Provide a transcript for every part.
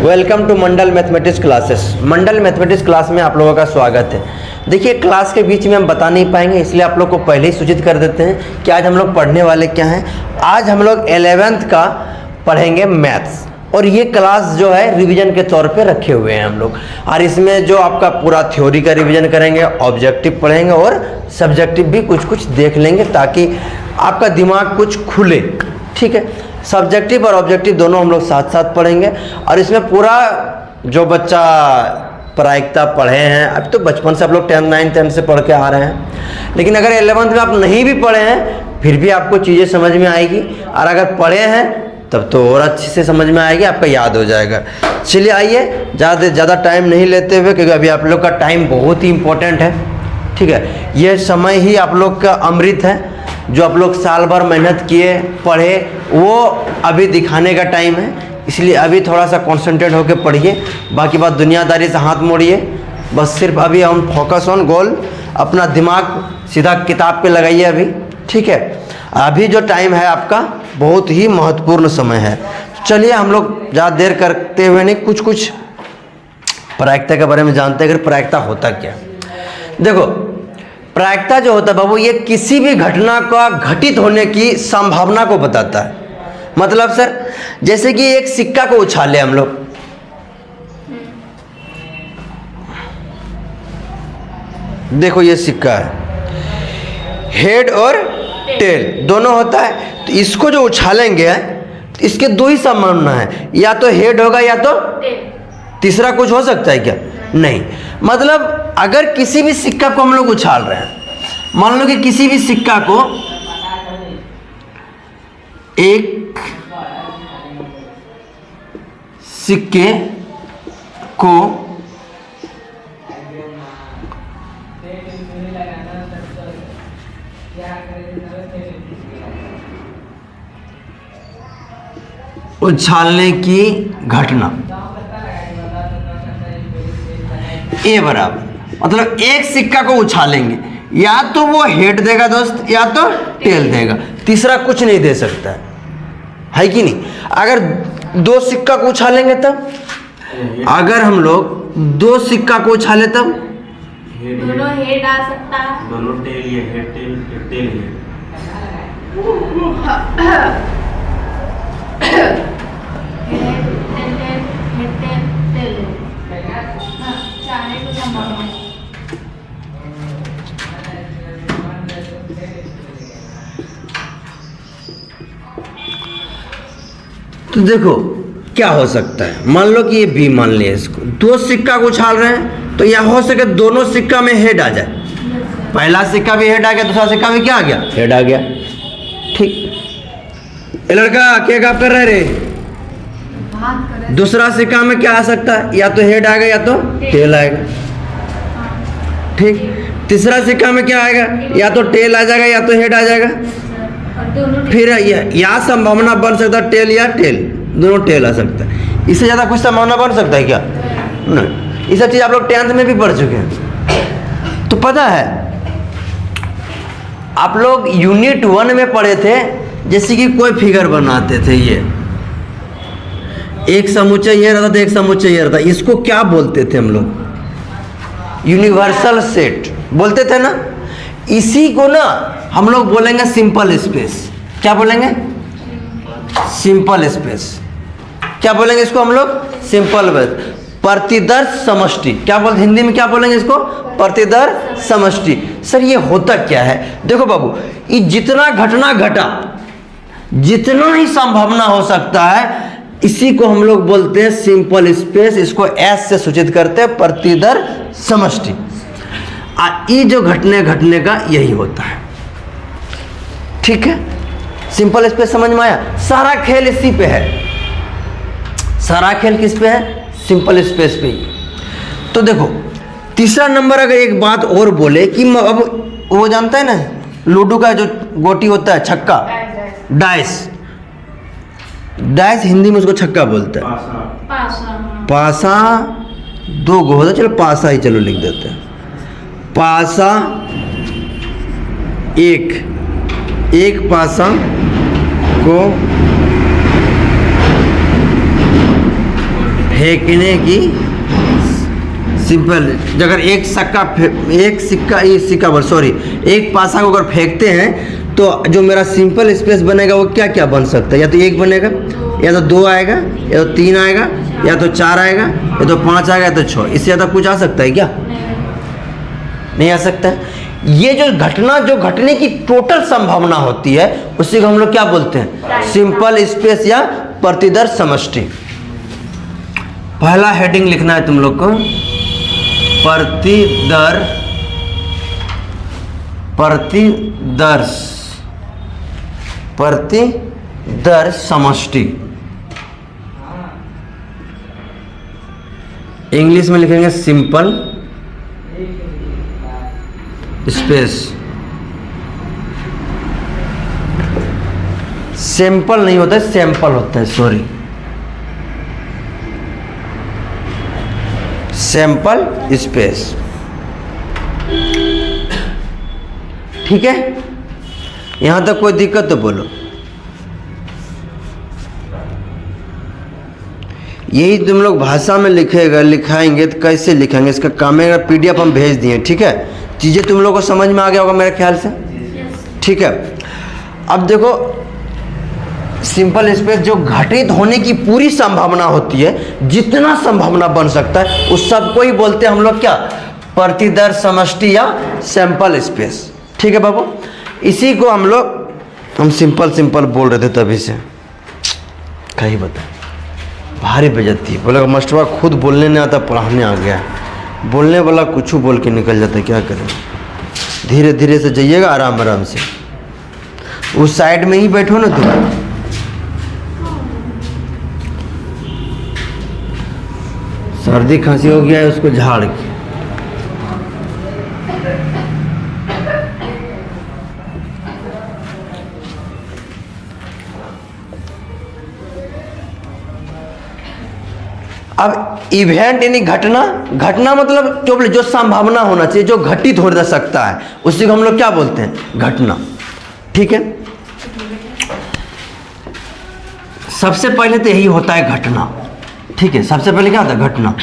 Welcome to Mandal mathematics classes. Mandal mathematics class में आप लोगों का स्वागत है। देखिए, क्लास के बीच में हम बता नहीं पाएंगे, इसलिए आप लोग को पहले ही सूचित कर देते हैं कि आज हम लोग पढ़ने वाले क्या हैं। आज हम लोग 11th का पढ़ेंगे मैथ्स, और ये क्लास जो है रिवीजन के तौर पे रखे हुए हैं हम लोग। और इसमें जो आपका पूरा थ्योरी का रिवीजन करेंगे, ऑब्जेक्टिव पढ़ेंगे और सब्जेक्टिव भी कुछ कुछ देख लेंगे, ताकि आपका दिमाग कुछ खुले। ठीक है, सब्जेक्टिव और ऑब्जेक्टिव दोनों हम लोग साथ साथ पढ़ेंगे। और इसमें पूरा जो बच्चा प्रायिकता पढ़े हैं, अब तो बचपन से आप लोग 10th 9th 10th से पढ़ के आ रहे हैं, लेकिन अगर 11th में आप नहीं भी पढ़े हैं फिर भी आपको चीज़ें समझ में आएगी, और अगर पढ़े हैं तब तो और अच्छे से समझ में आएगी, आपका याद हो जाएगा। चलिए आइए, ज़्यादा टाइम नहीं लेते हुए, क्योंकि अभी आप लोग का टाइम बहुत ही इम्पोर्टेंट है। ठीक है, यह समय ही आप लोग का अमृत है, जो आप लोग साल भर मेहनत किए पढ़े, वो अभी दिखाने का टाइम है। इसलिए अभी थोड़ा सा कॉन्सेंट्रेट होकर पढ़िए, बाकी बात दुनियादारी से हाथ मोड़िए। बस सिर्फ अभी हम फोकस ऑन गोल, अपना दिमाग सीधा किताब पे लगाइए अभी। ठीक है, अभी जो टाइम है आपका बहुत ही महत्वपूर्ण समय है। चलिए, हम लोग ज़्यादा देर करते हुए नहीं, कुछ प्रायिकता के बारे में जानते हैं। अगर प्रायिकता होता क्या, देखो, प्रायिकता जो होता है बाबू, ये किसी भी घटना का घटित होने की संभावना को बताता है। मतलब सर, जैसे कि एक सिक्का को उछाले हम लोग, देखो ये सिक्का है, हेड और टेल दोनों होता है। तो इसको जो उछालेंगे, इसके दो ही संभावना है, या तो हेड होगा या तो तीसरा कुछ हो सकता है क्या? नहीं। मतलब अगर किसी भी सिक्का को हम लोग उछाल रहे हैं, मान लो कि किसी भी सिक्का को एक सिक्के को उछालने की घटना ए बराबर, मतलब एक सिक्का को उछालेंगे, या तो वो हेड देगा दोस्त, या तो टेल देगा, तीसरा कुछ नहीं दे सकता है कि नहीं? अगर दो सिक्का को उछालेंगे तब, अगर हम लोग दो सिक्का को उछाले तब दोनों हेड आ सकता है, दोनों टेल, ये हेड टेल, टेल हेड। तो देखो क्या हो सकता है। मान लो कि ये बी, मान लिया इसको, दो सिक्का को उछाल रहे हैं, तो यह हो सके दोनों सिक्का में हेड आ जाए। पहला सिक्का भी हेड आ गया, दूसरा सिक्का में क्या आ गया? हेड आ गया। ठीक, ये लड़का क्या काम कर रहे रे? दूसरा सिक्का में क्या आ सकता है? या तो हेड आएगा या तो टेल आएगा। ठीक, तीसरा सिक्का में क्या आएगा? या तो टेल आ जाएगा या तो हेड आ जाएगा। फिर यह संभावना बन सकता है टेल या टेल, दोनों टेल आ सकता है। इससे ज़्यादा कुछ संभावना बन सकता है क्या? नहीं। ये सब चीज़ आप लोग 10th में भी पढ़ चुके हैं। तो पता है, आप लोग यूनिट 1 में पढ़े थे, जैसे कि कोई फिगर बनाते थे, ये एक समुच्चय ये रहता था, एक समुच्चय ये रहता, इसको क्या बोलते थे हम लोग? यूनिवर्सल सेट बोलते थे ना। इसी को ना हम लोग बोलेंगे सिंपल स्पेस। क्या बोलेंगे? Simple space. क्या बोलेंगे इसको हम लोग? Simple space. प्रतिदर्श समष्टि, क्या बोल, हिंदी में क्या बोलेंगे इसको? प्रतिदर्श समष्टि। सर ये होता क्या है? देखो बाबू, ये जितना घटना घटा, जितना ही संभावना हो सकता है, इसी को हम लोग बोलते हैं सिंपल स्पेस। इसको एस से सूचित करते हैं, प्रतिदर्श समष्टि। ये जो घटने का यही होता है। ठीक है, सिंपल स्पेस समझ में आया? सारा खेल इसी पे है। सारा खेल किस पे है? सिंपल स्पेस पे ही। तो देखो, तीसरा नंबर अगर एक बात और बोले कि अब वो जानता है ना, लूडो का जो गोटी होता है, छक्का, डाइस, डाइस हिंदी में उसको छक्का बोलते हैं। पासा दो गो होता, चलो पासा ही चलो लिख देते हैं। पासा एक पासा को फेंकने की सिंपल, अगर एक एक पासा को अगर फेंकते हैं तो जो मेरा सिंपल स्पेस बनेगा वो क्या क्या बन सकता है? या तो एक बनेगा, या तो दो आएगा, या तो तीन आएगा, या तो चार आएगा, या तो पाँच आएगा, या तो छः। इससे ज़्यादा कुछ आ सकता है क्या? नहीं आ सकता है। ये जो घटने की टोटल संभावना होती है उसी को हम लोग क्या बोलते हैं? सिंपल स्पेस या प्रतिदर्श समष्टि। पहला हेडिंग लिखना है तुम लोग को, प्रतिदर्श समष्टि। इंग्लिश में लिखेंगे सिंपल स्पेस। सैंपल नहीं होता है, सैंपल होता है, सॉरी, सैंपल स्पेस। ठीक है, यहां तक कोई दिक्कत तो बोलो। यही तुम लोग भाषा में लिखाएंगे तो कैसे लिखेंगे? इसका काम है, पीडीएफ हम भेज दिए। ठीक है, चीज़ें तुम लोगों को समझ में आ गया होगा मेरे ख्याल से। ठीक है, अब देखो सिंपल स्पेस जो घटित होने की पूरी संभावना होती है, जितना संभावना बन सकता है उस सबको ही बोलते हैं हम लोग क्या? प्रतिदर्श समष्टि या सैंपल स्पेस। ठीक है बाबू, इसी को हम सिंपल बोल रहे थे तभी से। कहीं बता, भारी बेइज्जती। बोला मास्टरवा खुद बोलने नहीं आता, पढ़ाने आ गया है। बोलने वाला कुछ बोल के निकल जाता है, क्या करें? धीरे धीरे से जाइएगा, आराम से। उस साइड में ही बैठो ना तुम। सर्दी खांसी हो गया है, उसको झाड़ के। अब इवेंट यानी घटना मतलब जो संभावना होना चाहिए, जो घटित हो सकता है, उसी को हम लोग क्या बोलते हैं? घटना। ठीक है, सबसे पहले तो यही होता है घटना। ठीक है, सबसे पहले क्या होता है? घटना,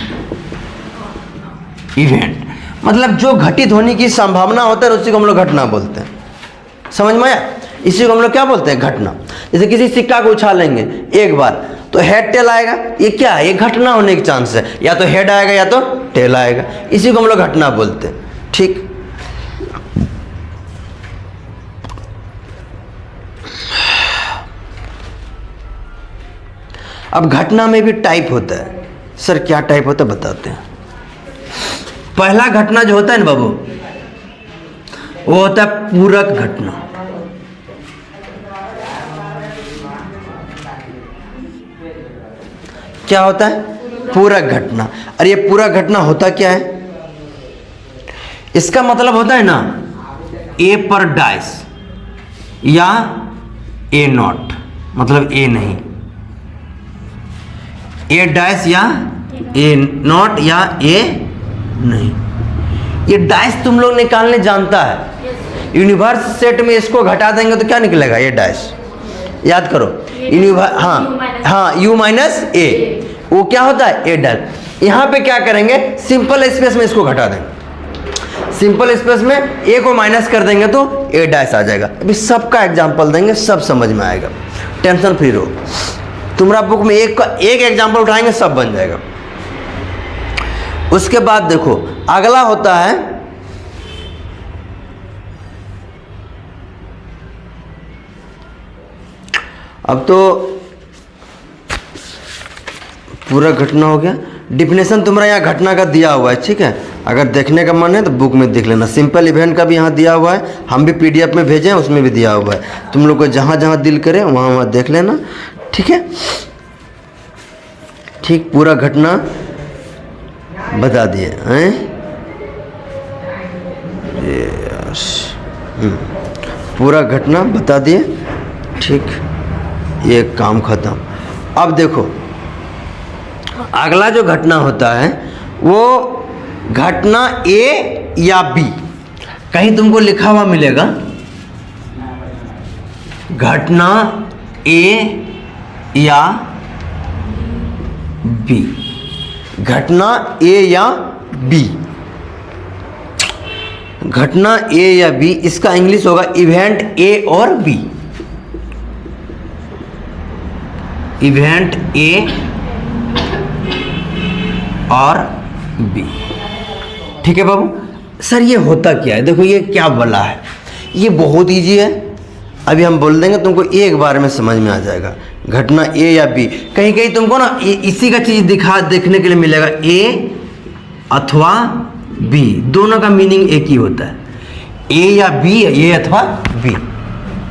इवेंट, मतलब जो घटित होने की संभावना होता है उसी को हम लोग घटना बोलते हैं। समझ में आया? इसी को हम लोग क्या बोलते हैं? घटना। जैसे किसी सिक्का को उछालेंगे एक बार तो हेड टेल आएगा, ये क्या है? ये घटना होने की चांस है, या तो हेड आएगा या तो टेल आएगा। इसी को हम लोग घटना बोलते हैं। ठीक, अब घटना में भी टाइप होता है। सर क्या टाइप होता है बताते हैं। पहला घटना जो होता है ना बाबू, वो होता है पूरक घटना। क्या होता है? पूरक घटना। और ये पूरक घटना होता क्या है? इसका मतलब होता है ना ए पर डाइस या ए नॉट, मतलब ए नहीं, ए डाइस या ए नॉट या ए नहीं। ये डाइस तुम लोग निकालने जानता है। यूनिवर्स सेट में इसको घटा देंगे तो क्या निकलेगा? ये डाइस। याद करो, हाँ यू माइनस ए, वो क्या होता है? ए डाइस। यहाँ पे क्या करेंगे? सिंपल स्पेस में इसको घटा देंगे। सिंपल स्पेस में ए को माइनस कर देंगे तो ए डाइस आ जाएगा। अभी सबका एग्जाम्पल देंगे, सब समझ में आएगा, टेंशन फ्री रहो। तुम्हारा बुक में एक एग्जाम्पल उठाएंगे, सब बन जाएगा। उसके बाद देखो अगला होता है अब तो पूरा घटना हो गया। डिफिनेशन तुम्हारा यहाँ घटना का दिया हुआ है। ठीक है, अगर देखने का मन है तो बुक में देख लेना। सिंपल इवेंट का भी यहाँ दिया हुआ है, हम भी पीडीएफ में भेजे हैं, उसमें भी दिया हुआ है। तुम लोग को जहाँ जहाँ दिल करे वहाँ वहाँ देख लेना। ठीक है, ठीक, पूरा घटना बता दिए हैं। पूरा घटना बता दिए। ठीक, ये काम खत्म। अब देखो अगला जो घटना होता है वो घटना ए या बी, कहीं तुमको लिखा हुआ मिलेगा घटना ए या बी। घटना ए या बी, घटना ए या बी, इसका इंग्लिश होगा इवेंट ए और बी, इवेंट ए और बी। ठीक है बाबू। सर ये होता क्या है, देखो ये क्या बोला है, ये बहुत इजी है, अभी हम बोल देंगे तुमको एक बार में समझ में आ जाएगा। घटना ए या बी, कहीं कहीं तुमको ना इसी का चीज देखने के लिए मिलेगा, ए अथवा बी, दोनों का मीनिंग एक ही होता है, ए या बी, ए अथवा बी।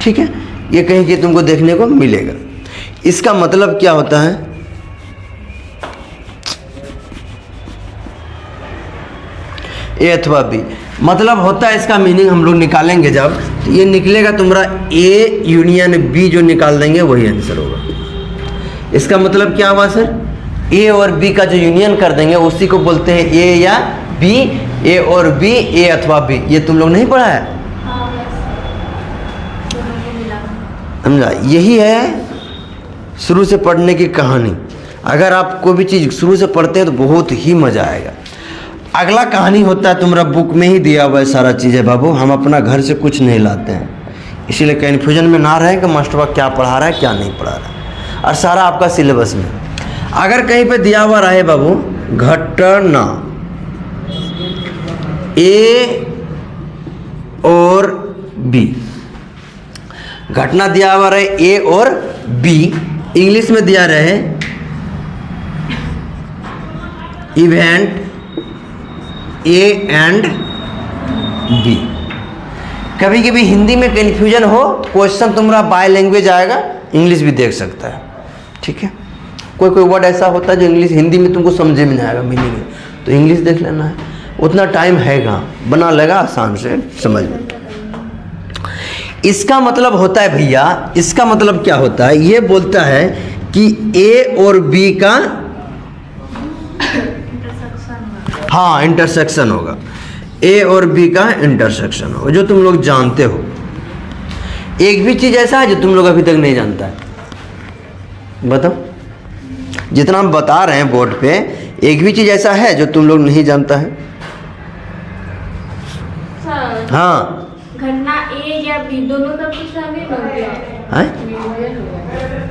ठीक है, ये कहीं कहीं तुमको देखने को मिलेगा। इसका मतलब क्या होता है, ए अथवा बी, मतलब होता है, इसका मीनिंग हम लोग निकालेंगे जब, तो ये निकलेगा तुम्हारा ए यूनियन बी, जो निकाल देंगे वही आंसर होगा। इसका मतलब क्या हुआ सर, ए और बी का जो यूनियन कर देंगे उसी को बोलते हैं ए या बी, ए और बी, ए अथवा बी। ये तुम लोग नहीं पढ़ा है, हाँ, बस दोनों को मिला। समझा, यही है शुरू से पढ़ने की कहानी। अगर आप कोई भी चीज़ शुरू से पढ़ते हैं तो बहुत ही मज़ा आएगा। अगला कहानी होता है, तुम्हारा बुक में ही दिया हुआ है सारा चीज़ है बाबू, हम अपना घर से कुछ नहीं लाते हैं, इसीलिए कन्फ्यूजन में ना रहे कि मास्टर क्या पढ़ा रहा है क्या नहीं पढ़ा रहा है, और सारा आपका सिलेबस में। अगर कहीं पे दिया हुआ रहे बाबू घटना ए और बी, घटना दिया हुआ रहे ए और बी, इंग्लिश में दिया रहे इवेंट ए एंड बी। कभी कभी हिंदी में कन्फ्यूजन हो, क्वेश्चन तुम्हारा बाय लैंग्वेज आएगा, इंग्लिश भी देख सकता है। ठीक है, कोई कोई वर्ड ऐसा होता है जो इंग्लिश हिंदी में तुमको समझे में नहीं आएगा मीनिंग है, तो इंग्लिश देख लेना है, उतना टाइम है कहाँ, बना लेगा आसान से समझ में। इसका मतलब होता है भैया, इसका मतलब क्या होता है, ये बोलता है कि ए और बी का हाँ इंटरसेक्शन होगा, ए और बी का इंटरसेक्शन होगा, जो तुम लोग जानते हो। एक भी चीज़ ऐसा है जो तुम लोग अभी तक नहीं जानता है, बताओ, जितना हम बता रहे हैं बोर्ड पे, एक भी चीज़ ऐसा है जो तुम लोग नहीं जानता है। सर, हाँ, घटना ए या बी दोनों तब तो शामिल हो गया है?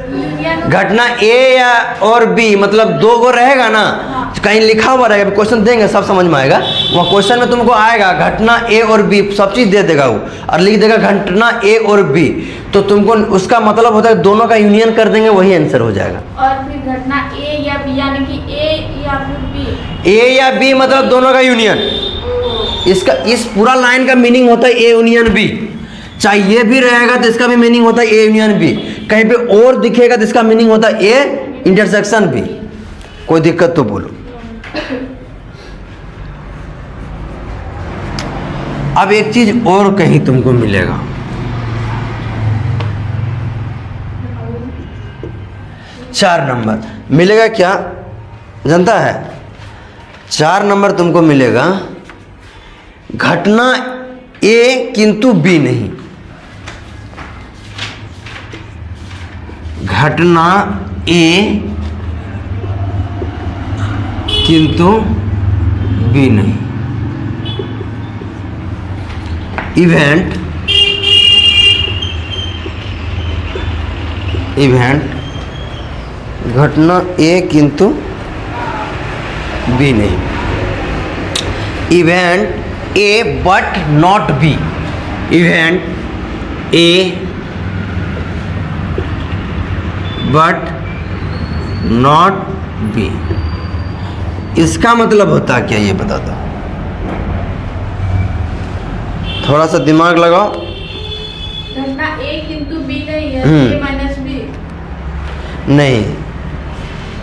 यूनियन। घटना ए या और बी मतलब दो गो रहेगा ना, कहीं लिखा हुआ रहेगा, क्वेश्चन देंगे सब समझ में आएगा, वहाँ क्वेश्चन में तुमको आएगा घटना ए और बी, सब चीज़ दे देगा वो, और लिख देगा घटना ए और बी, तो तुमको उसका मतलब होता है दोनों का यूनियन कर देंगे वही आंसर हो जाएगा। और फिर घटना ए या बी, यानी कि ए या फिर बी, ए या बी मतलब दोनों का यूनियन, इसका इस पूरा लाइन का मीनिंग होता है ए यूनियन बी, चाहे ये भी रहेगा तो इसका भी मीनिंग होता है ए यूनियन बी, कहीं पे और दिखेगा तो इसका मीनिंग होता है ए इंटरसेक्शन बी। कोई दिक्कत तो बोलो। अब एक चीज और कहीं तुमको मिलेगा, चार नंबर मिलेगा, क्या जानता है, 4 नंबर तुमको मिलेगा घटना ए किंतु बी नहीं, घटना ए किंतु बी नहीं, इवेंट घटना ए किंतु बी नहीं, event A but not be, event A but not be, इसका मतलब होता क्या ये बता दो, थोड़ा सा दिमाग लगाओ। घटना ए किंतु बी नहीं है, ए माइनस बी नहीं,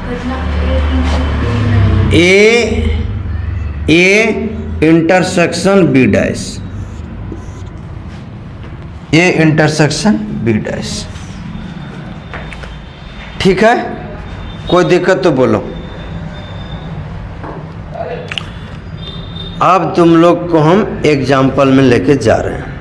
घटना ए किंतु बी नहीं, A intersection B dash, A intersection B dash. ठीक है, कोई दिक्कत तो बोलो। अब तुम लोग को हम एग्जाम्पल में लेके जा रहे हैं।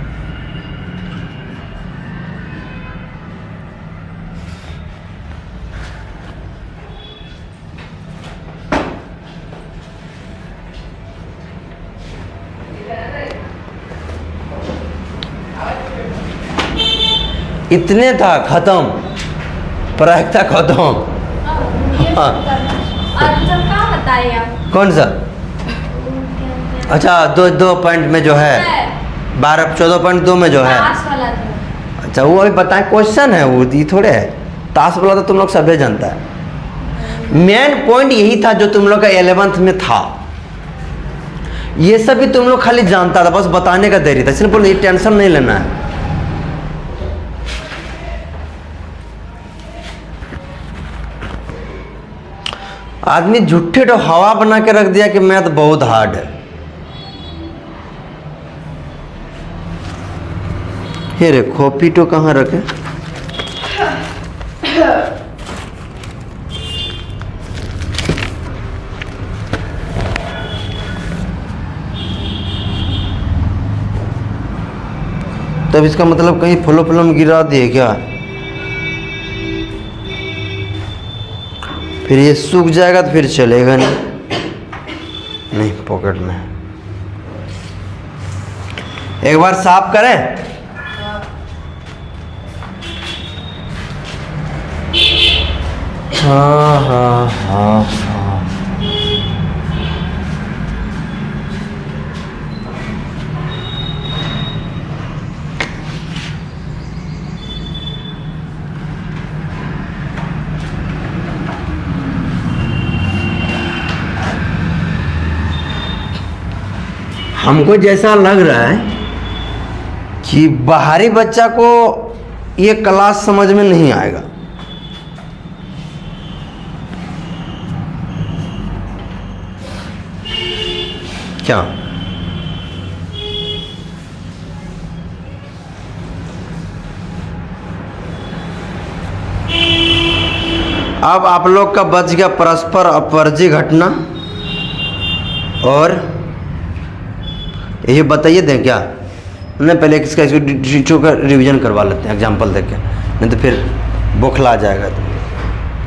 इतने था, खत्म, प्रायिकता खत्म। ये हाँ। आंसर कहाँ बताइए आप? कौन सा? अच्छा, दो पॉइंट में जो है 14.2 में जो है। पास वाला था। अच्छा, वो अभी बताएं, क्वेश्चन है वो, ये थोड़े है। ताश वाला तो तुम लोग सभी जानता है। मेन पॉइंट यही था जो तुम लोग का 11th में था। ये सब भी तुम लोग खाली जानता था, बस बताने का देरी था। सिंपल, ये टेंशन नहीं लेना है। आदमी झूठे तो हवा बना के रख दिया कि मैथ बहुत हार्ड है। हे रे, कॉपी तो कहाँ रखे? तब इसका मतलब कहीं फलो फलो में गिरा दिए क्या? फिर ये सूख जाएगा तो फिर चलेगा नहीं, पॉकेट में। एक बार साफ करें। हाँ हाँ हाँ हाँ। हमको जैसा लग रहा है कि बाहरी बच्चा को ये क्लास समझ में नहीं आएगा। क्या? अब आप लोग का बच गया परस्पर अपवर्जी घटना, और ये बताइए दें क्या? नहीं, पहले इसका चीज़ों का रिवीजन करवा लेते हैं एग्जाम्पल देके, नहीं तो फिर बौखला जाएगा। तो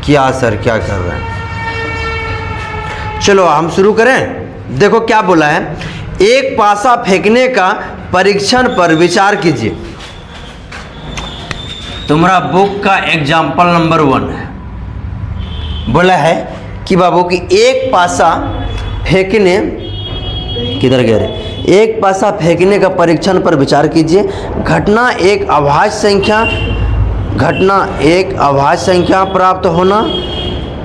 क्या सर, क्या कर रहे हैं? चलो हम शुरू करें। देखो क्या बोला है, एक पासा फेंकने का परीक्षण पर विचार कीजिए। तुम्हारा बुक का एग्जाम्पल नंबर 1 है। बोला है कि बाबू की एक पासा फेंकने, किधर गए रे? एक पासा फेंकने का परीक्षण पर विचार कीजिए। घटना एक अभाज्य संख्या प्राप्त होना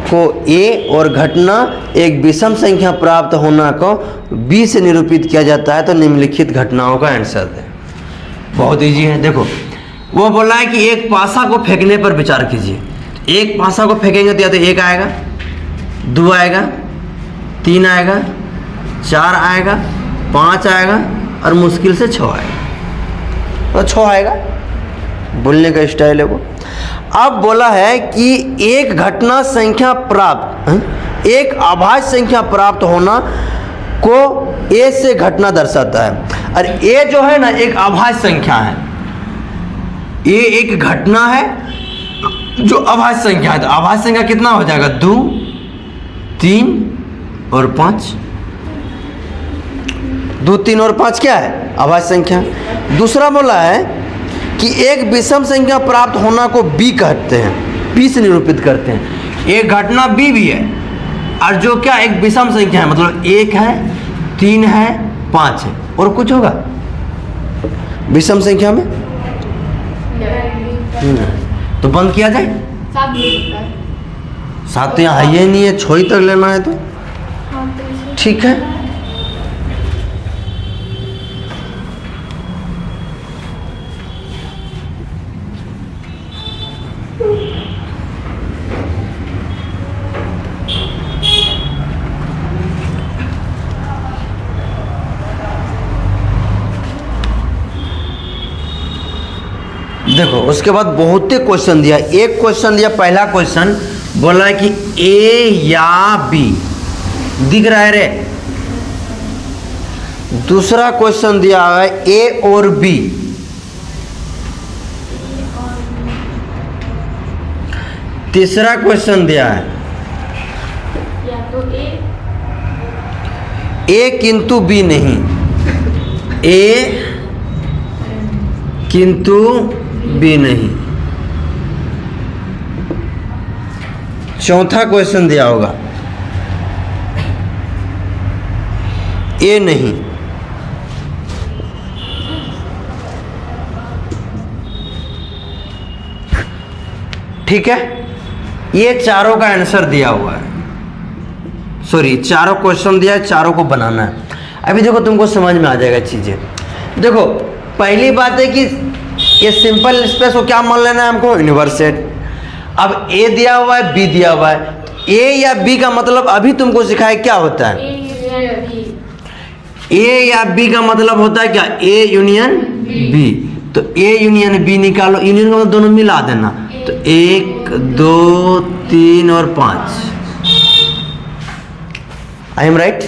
को A और घटना एक विषम संख्या प्राप्त होना को B से निरूपित किया जाता है। तो निम्नलिखित घटनाओं का आंसर दें। बहुत इजी है। देखो, वो बोला है कि एक पासा को फेंकने पर विचार कीजिए। एक पासा को फेंकेंगे तो या तो 1 आएगा, 2 आएगा, 3 आएगा, 4 आएगा, 5 आएगा और मुश्किल से 6 आएगा। तो 6 आएगा, बोलने का स्टाइल है वो। अब बोला है कि एक घटना संख्या प्राप्त, एक अभाज्य संख्या प्राप्त होना को A से घटना दर्शाता है। और A जो है ना एक अभाज्य संख्या है। A एक घटना है जो अभाज्य संख्या है। तो अभाज्य संख्या कितना हो जाएगा? 2, 3 और 5। 2, 3 और 5 क्या है? अभाज्य संख्या। दूसरा बोला है कि एक विषम संख्या प्राप्त होना को B कहते हैं, B से निरूपित करते हैं। एक घटना B भी है और जो क्या एक विषम संख्या है, मतलब 1 है, 3 है, 5 है और कुछ होगा विषम संख्या में। तो बंद किया जाए। 7 तो यहाँ है ही नहीं है, 6 ही तक लेना है। तो ठीक है। देखो, उसके बाद बहुत ही क्वेश्चन दिया। एक क्वेश्चन दिया, पहला क्वेश्चन बोला है कि A या B, दिख रहा है रे। दूसरा क्वेश्चन दिया है A और B। तीसरा क्वेश्चन दिया है या तो A किंतु B नहीं, A किंतु B नहीं। चौथा क्वेश्चन दिया होगा, ए नहीं, ठीक है। ये चारों का आंसर दिया हुआ है, सॉरी चारों क्वेश्चन दिया है, चारों को बनाना है। अभी देखो तुमको समझ में आ जाएगा चीजें। देखो पहली बात है कि ये सिंपल स्पेस को क्या मान लेना है हमको, यूनिवर्स है। अब ए दिया हुआ है, बी दिया हुआ है, ए या बी का मतलब अभी तुमको सिखाया क्या होता है, ए या बी का मतलब होता है क्या, ए यूनियन बी। तो ए यूनियन बी निकालो, यूनियन का मतलब दोनों मिला देना, तो 1 2 3 और 5। I am right.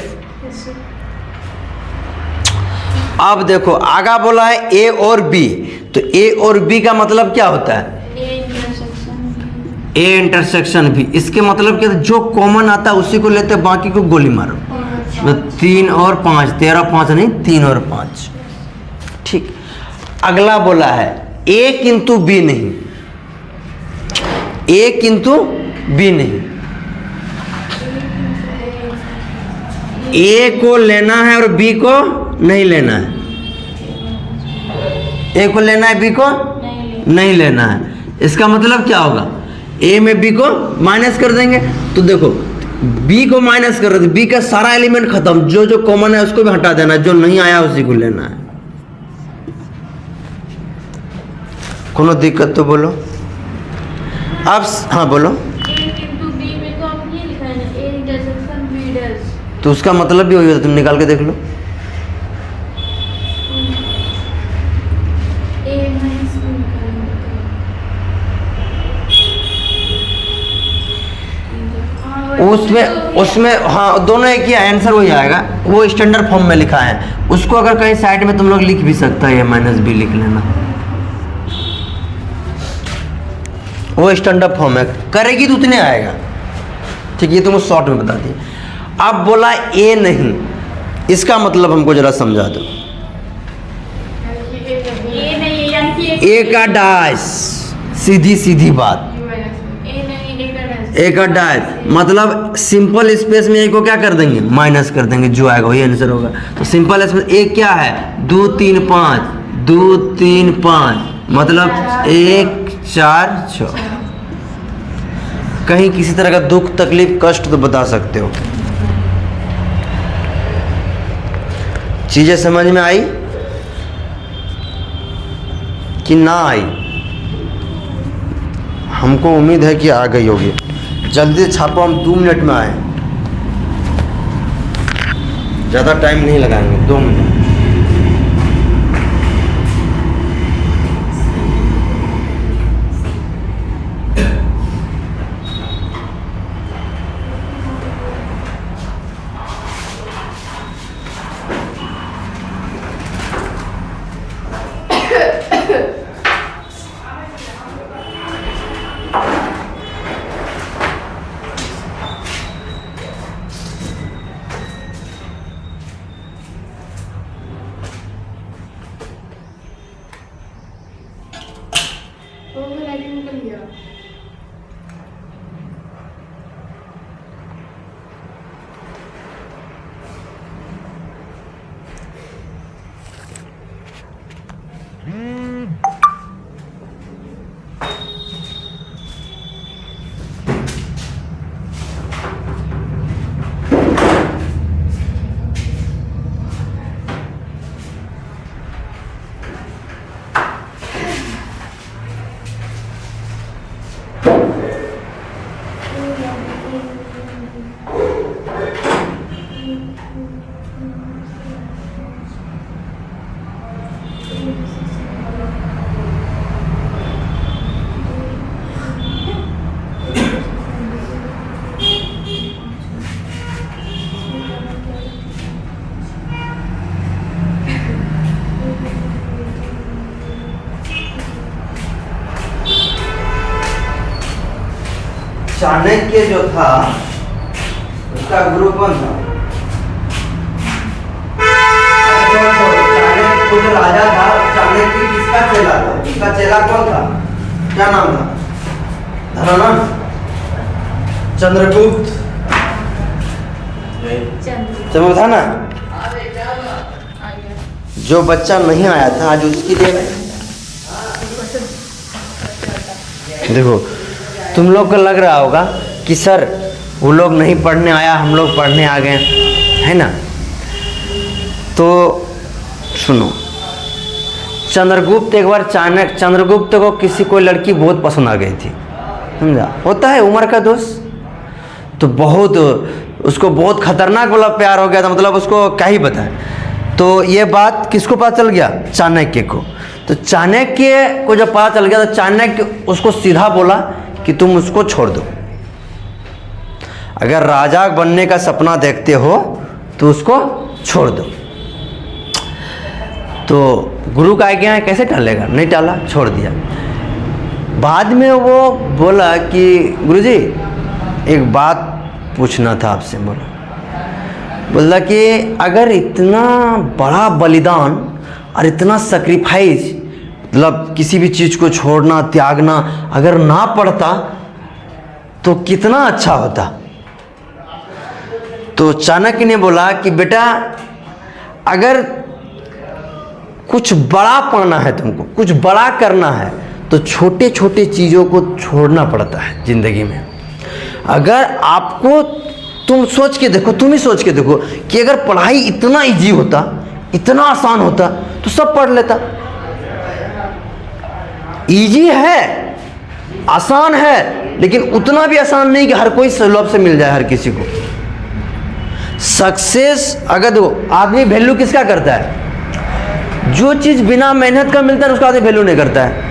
अब देखो आगा बोला है ए और बी, तो ए और बी का मतलब क्या होता है, ए इंटरसेक्शन बी। इसके मतलब क्या, जो कॉमन आता है उसी को लेते, बाकी को गोली मारो। 3 और 5, 13 5 नहीं, 3 और 5, ठीक। अगला बोला है ए किंतु बी नहीं, ए किंतु बी नहीं। ए को लेना है और बी को नहीं लेना है, ए को लेना है, बी को नहीं लेना है। इसका मतलब क्या होगा, ए में बी को माइनस कर देंगे, तो देखो बी को माइनस कर रहे थे, बी का सारा एलिमेंट खत्म, जो जो कॉमन है उसको भी हटा देना, जो नहीं आया उसी को लेना है। कोनो दिक्कत तो बोलो। अब हाँ बोलो। तो उसका मतलब भी वही होता है, तुम निकाल के देख लो। उसमें हाँ दोनों एक ही आंसर वही आएगा, वो स्टैंडर्ड फॉर्म में लिखा है। उसको अगर कहीं साइड में तुम लोग लिख भी सकता है, माइनस बी लिख लेना, वो स्टैंडर्ड फॉर्म है, करेगी तो उतने आएगा, ठीक। ये तुमको शॉर्ट में बता दी। अब बोला ए नहीं, इसका मतलब हमको जरा समझा दो। ए का डाइस, सीधी सीधी बात, ए का डाइस मतलब सिंपल स्पेस में ए को क्या कर देंगे, माइनस कर देंगे, जो आएगा वही आंसर होगा। तो सिंपल स्पेस ए क्या है, 2 3 5, 2 3 5 मतलब 1 4 6। कहीं किसी तरह का दुख तकलीफ कष्ट तो बता सकते हो। चीजें समझ में आई कि ना आई, हमको उम्मीद है कि आ गई होगी। जल्दी छापो, हम 2 मिनट में आए, ज़्यादा टाइम नहीं लगाएंगे, 2 मिनट। चाणक्य जो था उसका गुरु कौन था? चाणक्य खुद राजा था, चाणक्य किसका चेला था? उसका चेला कौन था? क्या नाम था? धनानंद। चंद्रगुप्त चंद्र चंद्र था ना। आ गया। जो बच्चा नहीं आया था आज उसके लिए देखो, तुम लोग को लग रहा होगा कि सर वो लोग नहीं पढ़ने आया, हम लोग पढ़ने आ गए, है ना। तो सुनो, चंद्रगुप्त एक बार चंद्रगुप्त को किसी कोई लड़की बहुत पसंद आ गई थी, समझा। होता है उम्र का दोस्त, तो बहुत उसको बहुत खतरनाक वाला प्यार हो गया था, मतलब उसको क्या ही बताएं। तो ये बात किसको पता चल गया? चाणक्य को। तो चाणक्य को जब पता चल गया तो चाणक्य उसको सीधा बोला कि तुम उसको छोड़ दो, अगर राजा बनने का सपना देखते हो तो उसको छोड़ दो। तो गुरु का आज्ञा है, कैसे टालेगा? नहीं टाला, छोड़ दिया। बाद में वो बोला कि गुरुजी एक बात पूछना था आपसे। बोला कि अगर इतना बड़ा बलिदान और इतना सैक्रिफाइस, मतलब किसी भी चीज़ को छोड़ना त्यागना अगर ना पड़ता तो कितना अच्छा होता। तो चाणक्य ने बोला कि बेटा अगर कुछ बड़ा पाना है, तुमको कुछ बड़ा करना है तो छोटे छोटे चीज़ों को छोड़ना पड़ता है ज़िंदगी में। अगर आपको, तुम सोच के देखो, तुम ही सोच के देखो कि अगर पढ़ाई इतना इजी होता, इतना आसान होता तो सब पढ़ लेता। इजी है, आसान है, लेकिन उतना भी आसान नहीं कि हर कोई सुलभ से मिल जाए हर किसी को। सक्सेस अगर दो, आदमी वैल्यू किसका करता है? जो चीज़ बिना मेहनत का मिलता है उसका आदमी वैल्यू नहीं करता है।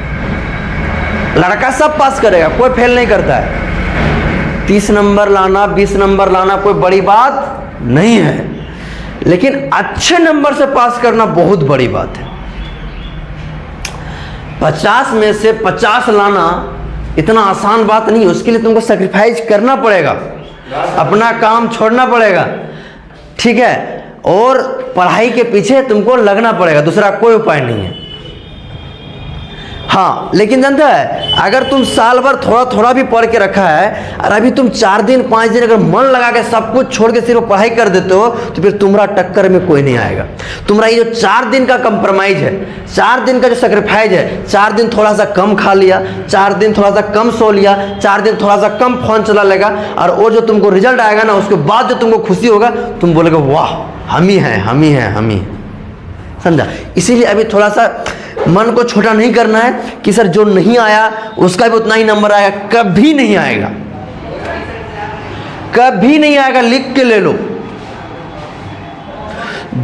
लड़का सब पास करेगा, कोई फेल नहीं करता है। 30 नंबर लाना, 20 नंबर लाना कोई बड़ी बात नहीं है, लेकिन अच्छे नंबर से पास करना बहुत बड़ी बात है। 50 में से 50 लाना इतना आसान बात नहीं है, उसके लिए तुमको सैक्रिफाइस करना पड़ेगा, अपना काम छोड़ना पड़ेगा, ठीक है, और पढ़ाई के पीछे तुमको लगना पड़ेगा, दूसरा कोई उपाय नहीं है। हाँ, लेकिन जानता है, अगर तुम साल भर थोड़ा थोड़ा भी पढ़ के रखा है और अभी तुम 4 दिन 5 दिन अगर मन लगा के सब कुछ छोड़ के सिर्फ पढ़ाई कर देते हो तो फिर तुम्हारा टक्कर में कोई नहीं आएगा। तुम्हारा ये जो 4 दिन का कंप्रोमाइज है, 4 दिन का जो सेक्रीफाइस है, 4 दिन थोड़ा सा कम खा लिया, 4 दिन थोड़ा सा कम सो लिया, 4 दिन थोड़ा सा कम फोन चला लेगा, और वो जो तुमको रिजल्ट आएगा ना, उसके बाद जो तुमको खुशी होगा, तुम बोलोगे वाह हम ही हैं, हम ही हैं, हम ही, समझा। इसीलिए अभी थोड़ा सा मन को छोटा नहीं करना है कि सर जो नहीं आया उसका भी उतना ही नंबर आएगा, कभी नहीं आएगा, कभी नहीं आएगा। लिख के ले लो,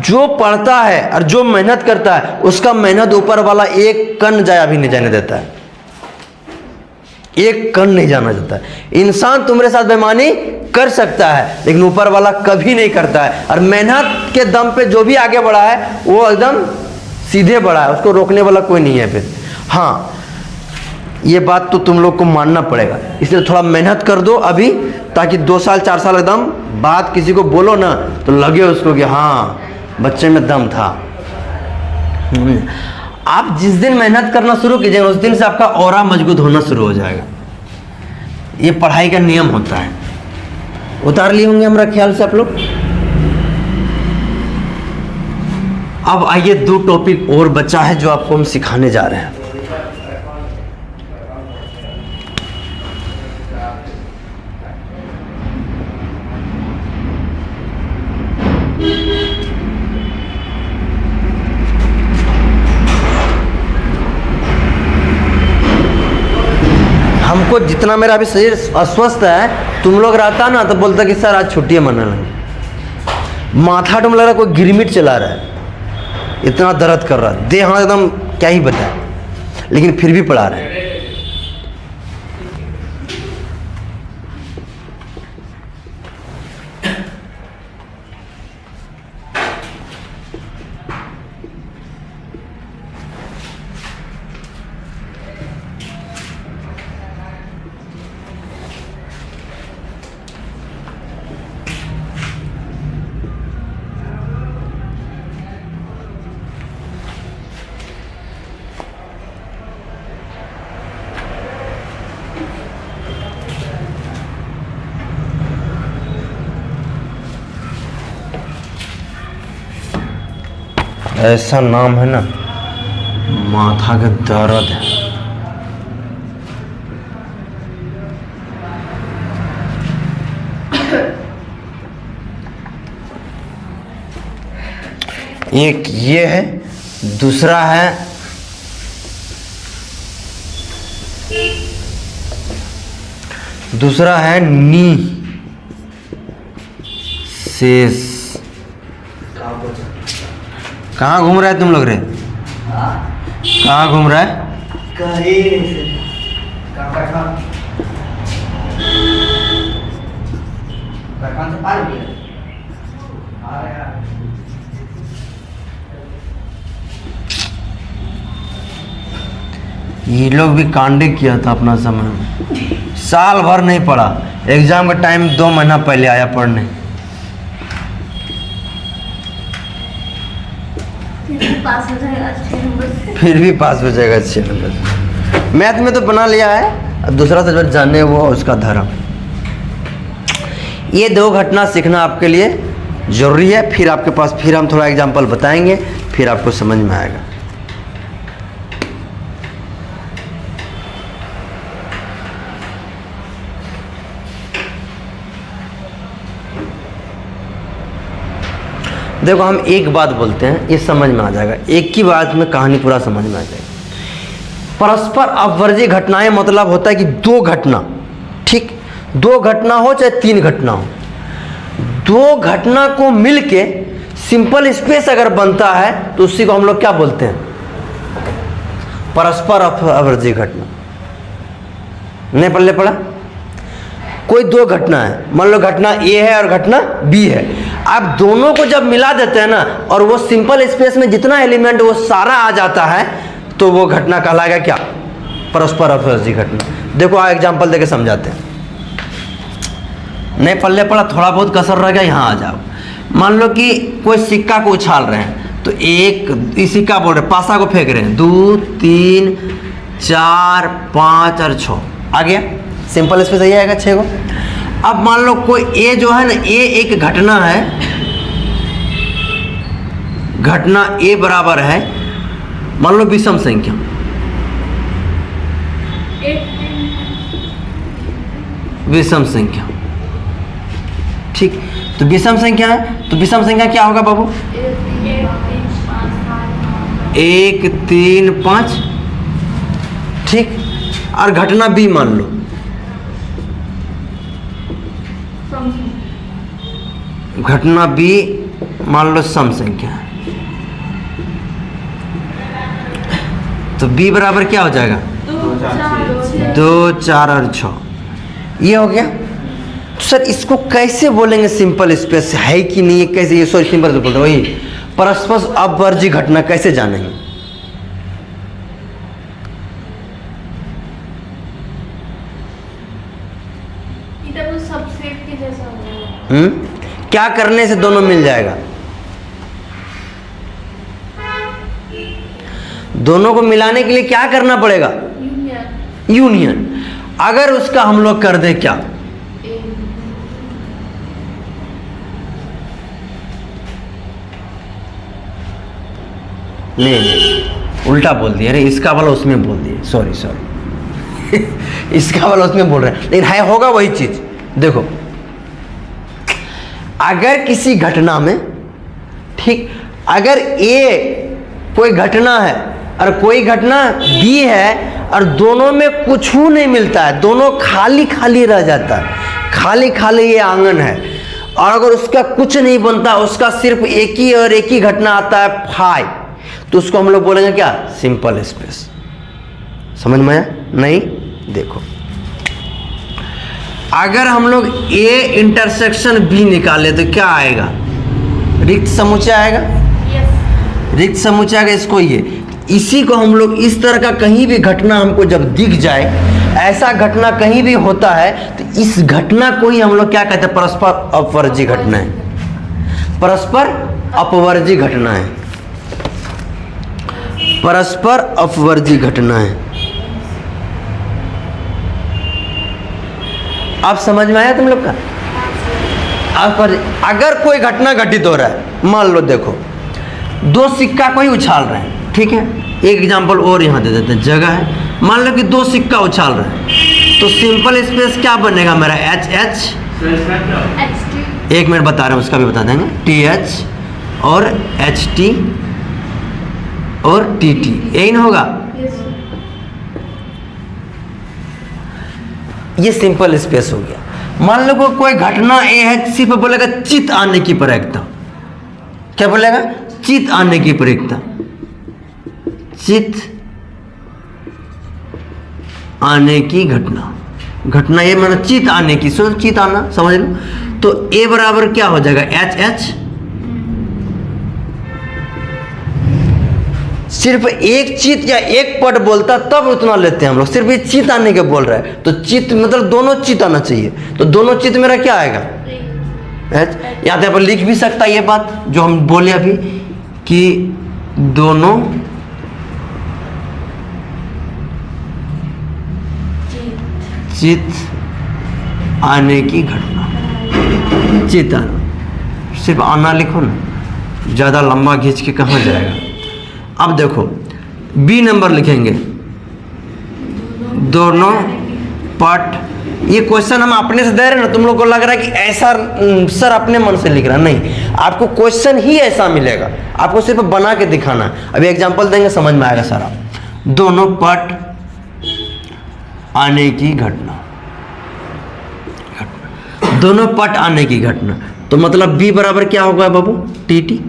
जो पढ़ता है और जो मेहनत करता है उसका मेहनत ऊपर वाला एक कण जाया भी नहीं जाने देता है, एक कण नहीं जाना देता है। इंसान तुम्हारे साथ बेईमानी कर सकता है लेकिन ऊपर वाला कभी नहीं करता है, और मेहनत के दम पे जो भी आगे बढ़ा है वो एकदम सीधे बढ़ा है, उसको रोकने वाला कोई नहीं है फिर। हाँ, ये बात तो तुम लोग को मानना पड़ेगा, इसलिए थोड़ा मेहनत कर दो अभी, ताकि 2 साल 4 साल एकदम बात किसी को बोलो ना तो लगे उसको कि हाँ बच्चे में दम था। आप जिस दिन मेहनत करना शुरू कीजिएगा उस दिन से आपका ऑरा मजबूत होना शुरू हो जाएगा। ये पढ़ाई का नियम होता है। उतार लिए होंगे हमारा ख्याल से आप लोग। अब आइए 2 टॉपिक और बचा है जो आपको हम सिखाने जा रहे हैं। हमको जितना मेरा अभी शरीर अस्वस्थ है, तुम लोग रहता ना तो बोलता कि सर आज छुट्टी मना लगे। माथा तुम लग रहा कोई गिरमिट चला रहा है, इतना दर्द कर रहा है, देह हाथ एकदम क्या ही बताए, लेकिन फिर भी पढ़ा रहे हैं। ऐसा नाम है ना, माथा का दर्द है। एक ये है, दूसरा है नी शेष। कहाँ घूम रहा है तुम लोग रे? कहाँ घूम रहा है? ये लोग भी कांडे किया था अपना समय में, साल भर नहीं पढ़ा, एग्जाम का टाइम 2 महीना पहले आया पढ़ने। पास हो जाएगा अच्छे नंबर से। फिर भी पास हो जाएगा अच्छे नंबर से। मैथ में तो बना लिया है, अब दूसरा सब्जेक्ट जानने वो उसका धर्म। ये 2 घटना सीखना आपके लिए ज़रूरी है। फिर आपके पास फिर हम थोड़ा एग्जाम्पल बताएंगे, फिर आपको समझ में आएगा। देखो, हम एक बात बोलते हैं, ये समझ में आ जाएगा, एक ही बात में कहानी पूरा समझ में आ जाएगी। परस्पर अपवर्जी घटनाएं मतलब होता है कि 2 घटना, ठीक, 2 घटना हो चाहे 3 घटना हो, 2 घटना को मिलके सिंपल स्पेस अगर बनता है तो उसी को हम लोग क्या बोलते हैं? परस्पर अपवर्जी घटना। नहीं पल्ले पड़ा? कोई 2 घटना है, मान लो घटना ए है और घटना बी है। आप दोनों को जब मिला देते हैं ना, और वो सिंपल स्पेस में जितना एलिमेंट वो सारा आ जाता है, तो वो घटना कहलाएगा क्या? परस्पर अपवर्जी घटना। देखो एग्जांपल देके समझाते हैं। नहीं पल्ले पड़ा, थोड़ा बहुत कसर रह गया, यहाँ आ जाओ। मान लो कि कोई सिक्का को उछाल रहे हैं, तो एक सिक्का बोल रहे, पासा को फेंक रहे हैं, 2 3 4 5 और 6 आ गया, सिंपल स्पेस यही आएगा 6 को। अब मान लो कोई ए जो है ना, ए एक घटना है, घटना ए बराबर है, मान लो विषम संख्या, विषम संख्या, ठीक। तो विषम संख्या है, तो विषम संख्या क्या होगा बाबू? 1 3 5, ठीक। और घटना बी मान लो, घटना बी मान लो सम संख्या है, तो बी बराबर क्या हो जाएगा? 2 4 और 6। ये हो गया। तो सर इसको कैसे बोलेंगे? सिंपल स्पेस है कि नहीं है, कैसे? ये सॉरी सिंपल से बोलते वही परस्पर अपवर्जी घटना कैसे जानेंगे? सबसेट के जैसा होगा। क्या करने से दोनों मिल जाएगा? दोनों को मिलाने के लिए क्या करना पड़ेगा? यूनियन। अगर उसका हम लोग कर दे क्या? नहीं, उल्टा बोल दिया। अरे इसका वाला उसमें बोल दिए, सॉरी इसका वाला उसमें बोल रहे हैं, लेकिन है होगा वही चीज। देखो, अगर किसी घटना में, ठीक, अगर ए कोई घटना है और कोई घटना बी है और दोनों में कुछ नहीं मिलता है, दोनों खाली खाली रह जाता है, खाली खाली ये आंगन है, और अगर उसका कुछ नहीं बनता, उसका सिर्फ एक ही और एक ही घटना आता है फाई, तो उसको हम लोग बोलेंगे क्या? Simple space. समझ में आया? नहीं? देखो, अगर हम लोग ए इंटरसेक्शन बी निकाले तो क्या आएगा? रिक्त समुच्चय आएगा। रिक्त समुच्चय आएगा। इसको ये, इसी को हम लोग इस तरह का कहीं भी घटना हमको जब दिख जाए, ऐसा घटना कहीं भी होता है, तो इस घटना को ही हम लोग क्या कहते हैं? परस्पर अपवर्जी घटना है। परस्पर अपवर्जी घटना है। परस्पर अपवर्जी घटना है। आप समझ में आया तुम लोग का? अगर कोई घटना घटित हो रहा है, मान लो देखो, दो सिक्का को ही उछाल रहे हैं, ठीक है। एक एग्जांपल और यहाँ दे देते हैं, जगह है, मान लो कि दो सिक्का उछाल रहे हैं, तो सिंपल स्पेस क्या बनेगा मेरा, एच एच, HT एक मिनट बता रहे हैं उसका भी बता देंगे, TH और HT और TT, यही ना होगा। ये सिंपल स्पेस हो गया। मान लो कोई घटना ए है, सिर्फ बोलेगा चित आने की प्रयोक्ता, क्या बोलेगा, चित आने की प्रयोक्ता, चित आने की घटना, घटना ये मतलब चित आने की, सोच चित आना, समझ लो। तो ए बराबर क्या हो जाएगा, एच एच, सिर्फ एक चित या एक पट बोलता तब उतना लेते हैं हम लोग, सिर्फ ये चित आने के बोल रहा है, तो चित मतलब दोनों चित आना चाहिए, तो दोनों चित मेरा क्या आएगा, एच। यहाँ पे लिख भी सकता है ये बात जो हम बोले अभी कि दोनों चित आने की घटना, चित आना, सिर्फ आना लिखो ना, ज़्यादा लंबा खींच के कहाँ जाएगा। अब देखो बी नंबर लिखेंगे, दोनों पट, ये क्वेश्चन हम अपने से दे रहे हैं ना, तुम लोग को लग रहा है कि ऐसा सर अपने मन से लिख रहा, नहीं, आपको क्वेश्चन ही ऐसा मिलेगा, आपको सिर्फ बना के दिखाना है। अभी एग्जांपल देंगे, समझ में आएगा सारा। दोनों पट आने की घटना, दोनों पट आने की घटना, तो मतलब बी बराबर क्या होगा बाबू, TT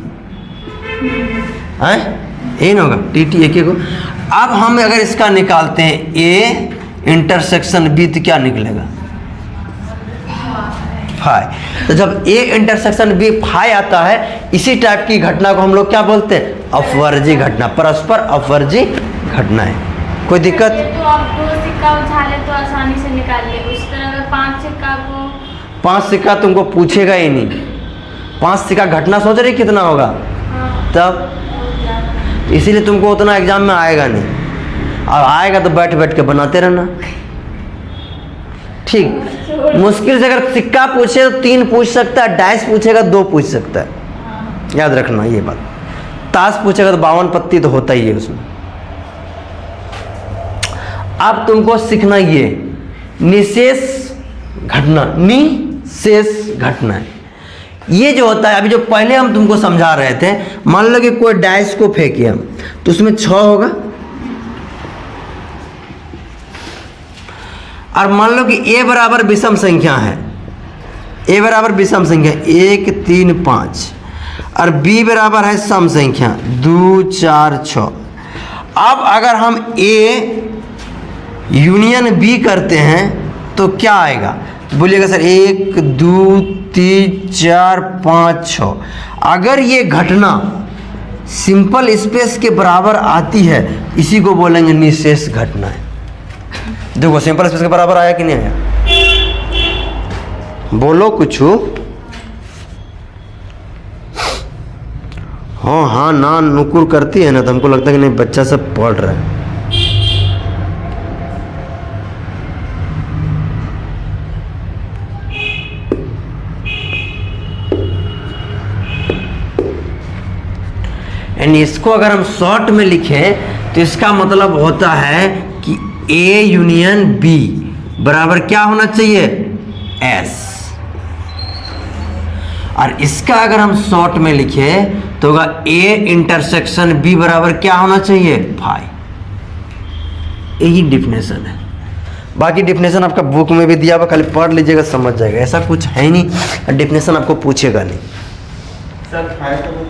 है, ये ना होगा, TT एक को। अब हम अगर इसका निकालते हैं ए इंटरसेक्शन बी, तो क्या निकलेगा, फाई। तो जब ए इंटरसेक्शन बी फाई आता है, इसी टाइप की घटना को हम लोग क्या बोलते हैं, अपवर्जी घटना, परस्पर अपवर्जी घटना है। कोई दिक्कत, तो आप दो सिक्का उछाले तो आसानी से निकाल ले, उस तरह अगर 5 सिक्का को, 5 सिक्का तुमको पूछेगा ही नहीं, 5 सिक्का घटना सोच रही कितना होगा, तब इसीलिए तुमको उतना एग्जाम में आएगा नहीं, और आएगा तो बैठ बैठ के बनाते रहना, ठीक। मुश्किल से अगर सिक्का पूछे तो 3 पूछ सकता है, डाइस पूछेगा 2 पूछ सकता है, याद रखना ये बात। ताश पूछेगा तो 52 पत्ती तो होता ही है उसमें। अब तुमको सीखना ये निशेष घटना, निशेष घटना है, ये जो होता है, अभी जो पहले हम तुमको समझा रहे थे, मान लो कि कोई डाइस को फेंके हम, तो उसमें 6 होगा, और मान लो कि ए बराबर विषम संख्या है, ए बराबर विषम संख्या 1 3 5, और बी बराबर है सम संख्या 2 4 6। अब अगर हम ए यूनियन बी करते हैं तो क्या आएगा, बोलिएगा सर 1 2 3 4 5 6। अगर ये घटना सिंपल स्पेस के बराबर आती है, इसी को बोलेंगे निशेष घटना है। देखो सिंपल स्पेस के बराबर आया कि नहीं आया, बोलो कुछ, हाँ ना नुकुर करती है ना, तो हमको लगता है कि नहीं बच्चा सब पढ़ रहा है। यानी इसको अगर हम शॉर्ट में लिखें तो इसका मतलब होता है कि ए यूनियन बी बराबर क्या होना चाहिए, एस। और इसका अगर हम शॉर्ट में लिखें तो होगा ए इंटरसेक्शन बी बराबर क्या होना चाहिए, फाई। यही डिफिनेशन है। बाकी डिफिनेशन आपका बुक में भी दिया हुआ, खाली पढ़ लीजिएगा, समझ जाएगा। ऐसा कुछ है नहीं, डिफिनेशन आपको पूछेगा नहीं। सर फाई तो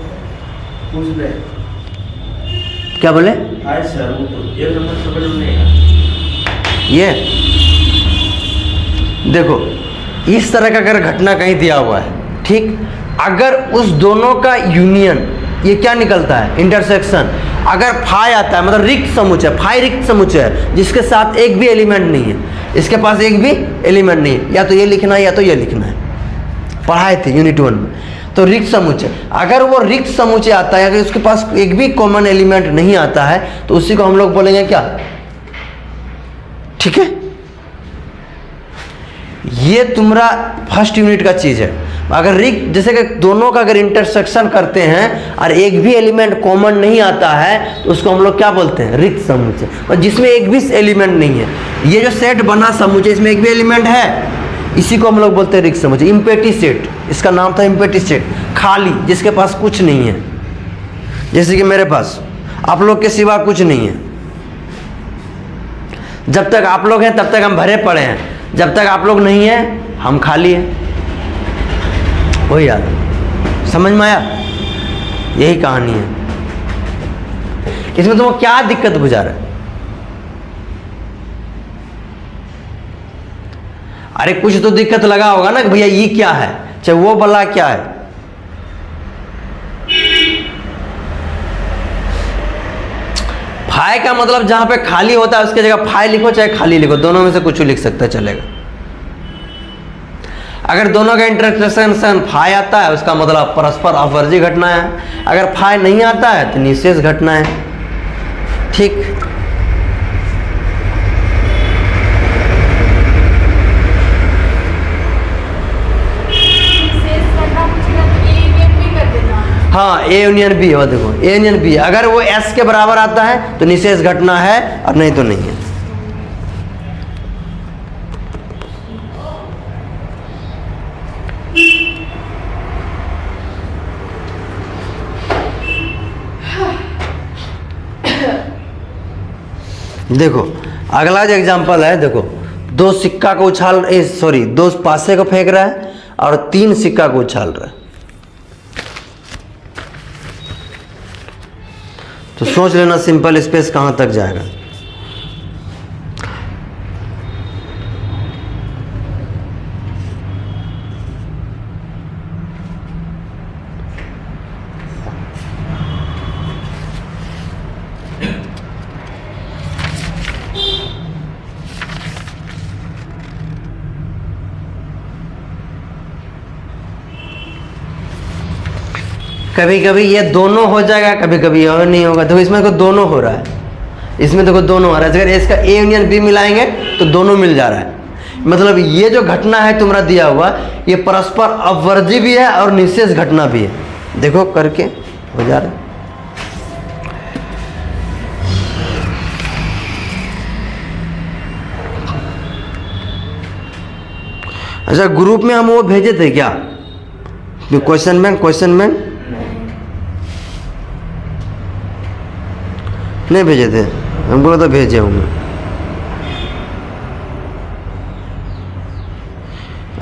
पूछ ले, क्या बोले, फाई सर वो तो एक नंबर समझ में नहीं आया। ये देखो इस तरह का अगर घटना कहीं दिया हुआ है, ठीक, अगर उस दोनों का यूनियन, ये क्या निकलता है, इंटरसेक्शन, अगर फाई आता है मतलब रिक्त समुच्चय, फाई रिक्त समुच्चय है जिसके साथ एक भी एलिमेंट नहीं है, इसके पास एक भी एलिमेंट नहीं है, या तो ये लिखना है या तो ये लिखना है, पढ़ाए थे यूनिट 1 में। तो रिक्त समुच्चय, अगर वो रिक्त समुच्चय आता है, अगर उसके पास एक भी कॉमन एलिमेंट नहीं आता है, तो उसी को हम लोग बोलेंगे क्या, ठीक है। ये तुम्हारा फर्स्ट यूनिट का चीज है। अगर रिक्त, जैसे कि दोनों का अगर इंटरसेक्शन करते हैं और एक भी एलिमेंट कॉमन नहीं आता है तो उसको हम लोग क्या बोलते हैं? रिक्त समुच्चय। और जिसमें एक भी एलिमेंट नहीं है, ये जो सेट बना समुच्चय, इसमें एक भी एलिमेंट है, इसी को हम लोग बोलते हैं रिक्त समुच्चय। इम्पेटी सेट, इसका नाम था इम्पेटी सेट, खाली, जिसके पास कुछ नहीं है। जैसे कि मेरे पास आप लोग के सिवा कुछ नहीं है। जब तक आप लोग हैं तब तक हम भरे पड़े हैं, जब तक आप लोग नहीं हैं हम खाली हैं। वही याद, समझ में आया? यही कहानी है। इसमें तुमको क्या दिक्कत बुझा रहा है? अरे कुछ तो दिक्कत लगा होगा ना कि भैया ये क्या है, चाहे वो बला क्या है। फाय का मतलब जहां पे खाली होता है उसकी जगह फाय लिखो चाहे खाली लिखो, दोनों में से कुछ लिख सकते हैं, चलेगा। अगर दोनों का इंटरसेक्शन फाय आता है उसका मतलब परस्पर अपवर्जी घटना है, अगर फाय नहीं आता है तो निशेष घटना है। ठीक, हाँ, ए यूनियन बी हो, देखो ए यूनियन बी, अगर वो एस के बराबर आता है तो निशेष घटना है और नहीं तो नहीं है। देखो अगला जो एग्जांपल है, देखो दो सिक्का को उछाल, सॉरी, दो पासे को फेंक रहा है और 3 सिक्का को उछाल रहा है। तो सोच लेना सिंपल स्पेस कहां तक जाएगा। कभी कभी ये दोनों हो जाएगा, कभी कभी और नहीं होगा। देखो इसमें तो दोनों हो रहा है, इसमें देखो दोनों आ रहा है। अगर इसका ए यूनियन बी मिलाएंगे तो दोनों मिल जा रहा है। मतलब ये जो घटना है तुम्हारा दिया हुआ, ये परस्पर अपवर्जी भी है और निशेष घटना भी है। देखो करके हो जा रहा है। अच्छा, ग्रुप में हम वो भेजे थे क्या, क्वेश्चन बैंक? क्वेश्चन बैंक नहीं भेजे थे, हमको तो भेजे होंगे।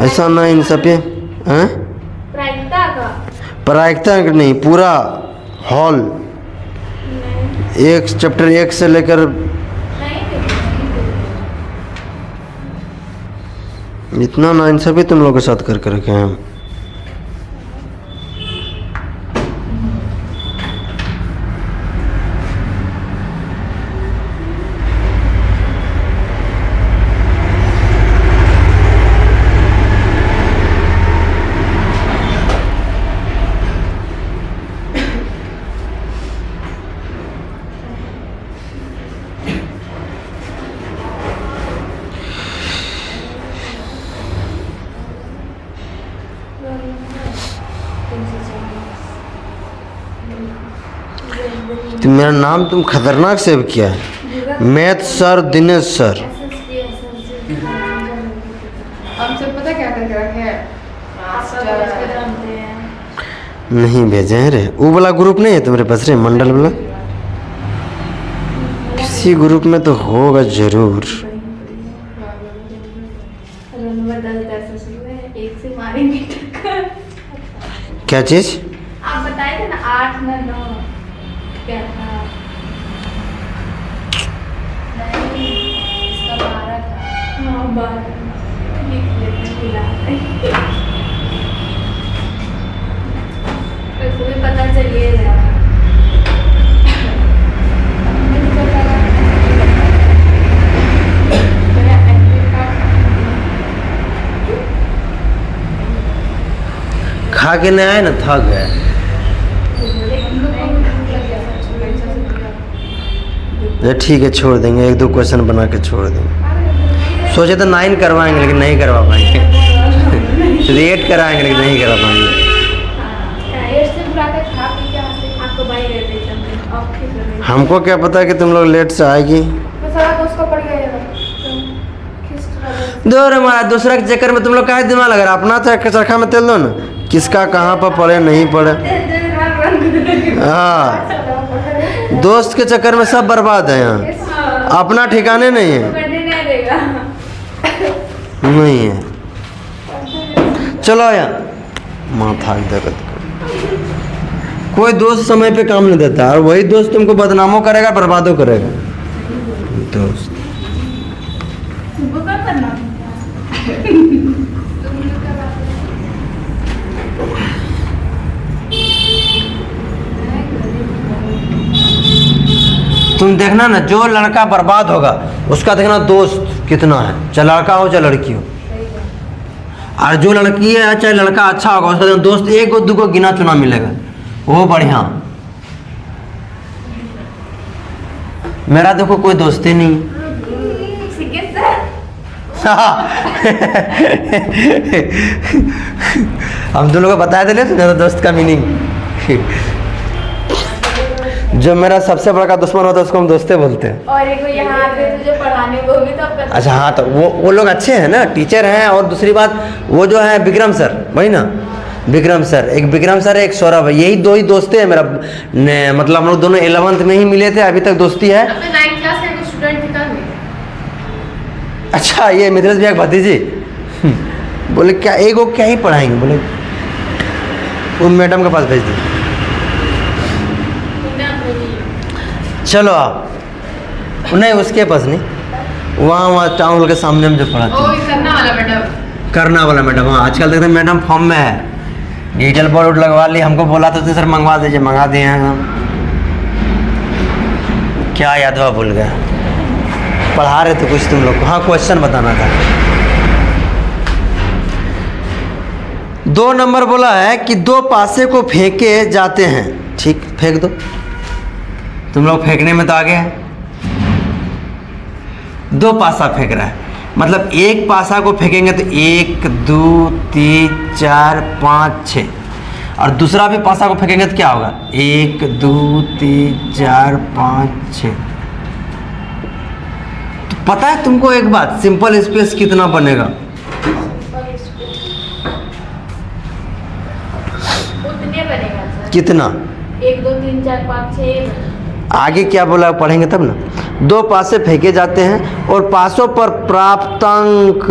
ऐसा ना इन सब पे हैं, प्रायिकता नहीं, पूरा हॉल एक चैप्टर 1 से लेकर इतना ना इन सभी तुम लोगों के साथ कर रखे हैं हम। तो मेरा नाम तुम खतरनाक सेव किया है, मैथ सर दिनेश सर। हमसे पता क्या करके रखे हैं, नहीं भेजे हैं रे। वो वाला ग्रुप नहीं है तुम्हारे पास रे, मंडल वाला? किसी ग्रुप में तो होगा जरूर। क्या चीज? आप बताए थे ना 8 ना 9 क्या था? नहीं, इसका 12 था। हाँ 12 लिख लेते भुला गई। भी पता चलिए खा के नहीं आए ना, थक गए। ठीक है, छोड़ देंगे, 1-2 क्वेश्चन बना के छोड़ देंगे। सोचे तो 9 करवाएंगे लेकिन नहीं करवा पाएंगे। तो 8 कराएंगे लेकिन नहीं करा पाएंगे। एट से बुला के खा पी के आपको बाई रहते चलते और खींच रहे हमको क्या पता कि तुम लोग लेट से आएगी। तो सारा दोस्त को पड़ गया तो खींच रहे दो रे महाराज, दूसरा के चक्कर में तुम लोग काहे दिमाग लगा रहा, अपना चरखा में तेल दो ना, किसका कहाँ पर पड़े नहीं पड़े। हाँ, दोस्त के चक्कर में सब बर्बाद है यहाँ, अपना ठिकाने नहीं है, नहीं देगा नहीं है। चलो यार, माथा दर्द, कोई दोस्त समय पे काम नहीं देता और वही दोस्त तुमको बदनामों करेगा, बर्बादों करेगा। दोस्त बुका करना तुम देखना ना, जो लड़का बर्बाद होगा उसका देखना दोस्त कितना है, चाहे लड़का हो चाहे लड़की हो। और जो लड़की है चाहे लड़का अच्छा होगा उसका देखना दोस्त एक और दो को गिना चुना मिलेगा, वो बढ़िया। मेरा देखो कोई दोस्त ही नहीं। हम दोनों को बताया थे मेरा दोस्त का मीनिंग। जो मेरा सबसे बड़ा दुश्मन होता है उसको हम दोस्ते बोलते हैं। और एक यहाँ आते थे जो पढ़ाने वो भी तो अच्छा हाँ, तो वो लोग अच्छे हैं ना, टीचर हैं। और दूसरी बात वो जो है विक्रम सर, वही ना विक्रम सर, एक विक्रम सर है, एक सौरभ है, यही दो ही दोस्ते हैं मेरा मतलब हम लोग दोनों 11th में ही मिले थे, अभी तक दोस्ती है। 9th क्लास का एक स्टूडेंट निकल गया। अच्छा, ये मिथिलेश भैया भतीजी बोले क्या एक वो क्या ही पढ़ाएंगे, बोले वो मैडम के पास भेज दी। चलो आप नहीं, उसके पास नहीं, वहाँ टाउन हॉल के सामने में जो पढ़ा ओ करना वाला मैडम, करना वाला मैडम। हाँ, आजकल देखते हैं मैडम फॉर्म में है, डिजिटल बोर्ड लगवा ली। हमको बोला तो सर मंगवा दीजिए, मंगा दिए हैं हम। क्या याद हुआ भूल गया, पढ़ा रहे थे कुछ तुम लोग को। हाँ, क्वेश्चन बताना था। 2 नंबर बोला है कि 2 पासे को फेंके जाते हैं। ठीक, फेंक दो, तुम लोग फेंकने में तो आगे हैं। 2 पासा फेंक रहा है, मतलब एक पासा को फेंकेंगे तो 1 2 3 4 5 6, और दूसरा भी पासा को फेंकेंगे तो क्या होगा 1 2 3 4 5 6। तो पता है तुमको एक बात, सिंपल स्पेस कितना बनेगा? उतने बनेगा सर। कितना? 1 2 3 4 5 6। आगे क्या बोला पढ़ेंगे तब ना। 2 पासे फेंके जाते हैं और पासों पर प्राप्तांक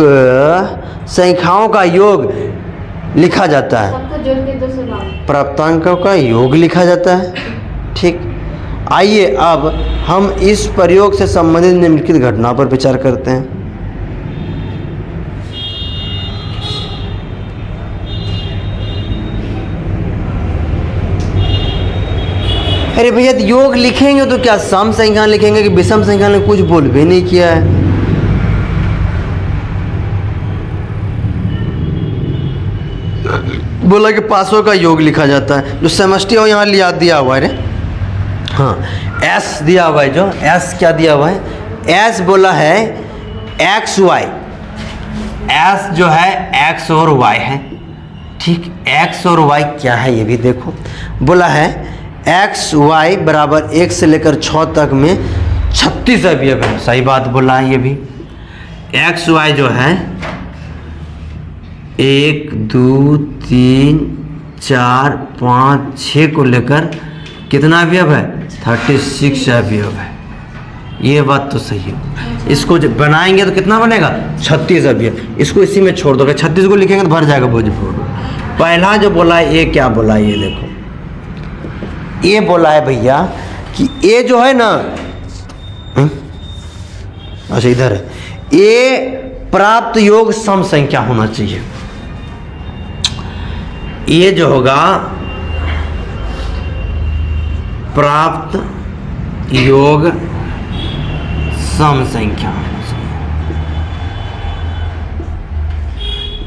संख्याओं का योग लिखा जाता है। सबको जोड़ के 2 से भाग। प्राप्तांकों का योग लिखा जाता है। ठीक, आइए अब हम इस प्रयोग से संबंधित निम्नलिखित घटना पर विचार करते हैं। अरे भैया, योग लिखेंगे तो क्या सम संख्या लिखेंगे कि विषम संख्या ने? कुछ बोल भी नहीं किया है। बोला कि पासों का योग लिखा जाता है। जो समष्टि हो यहाँ लिया दिया हुआ है रे, हाँ एस दिया हुआ है। जो एस क्या दिया हुआ है? एस बोला है एक्स वाई। एस जो है एक्स और वाई है। ठीक, एक्स और वाई क्या है ये भी देखो। बोला है एक्स वाई बराबर 1 से लेकर 6 तक में 36 अवयव है। सही बात बोला है ये भी। एक्स वाई जो है 1 2 3 4 5 6 को लेकर कितना अवयव है? 36 अवयव है। ये बात तो सही है। इसको जब बनाएंगे तो कितना बनेगा? 36 अवयव। इसको इसी में छोड़ दोगे, 36 को लिखेंगे तो भर जाएगा भोजपुर। पहला जो बोला है ये क्या बोला है ये देखो। ये बोला है भैया कि ये जो है ना, अच्छा इधर है, ये प्राप्त योग सम संख्या होना चाहिए। ये जो होगा प्राप्त योग सम संख्या होना चाहिए।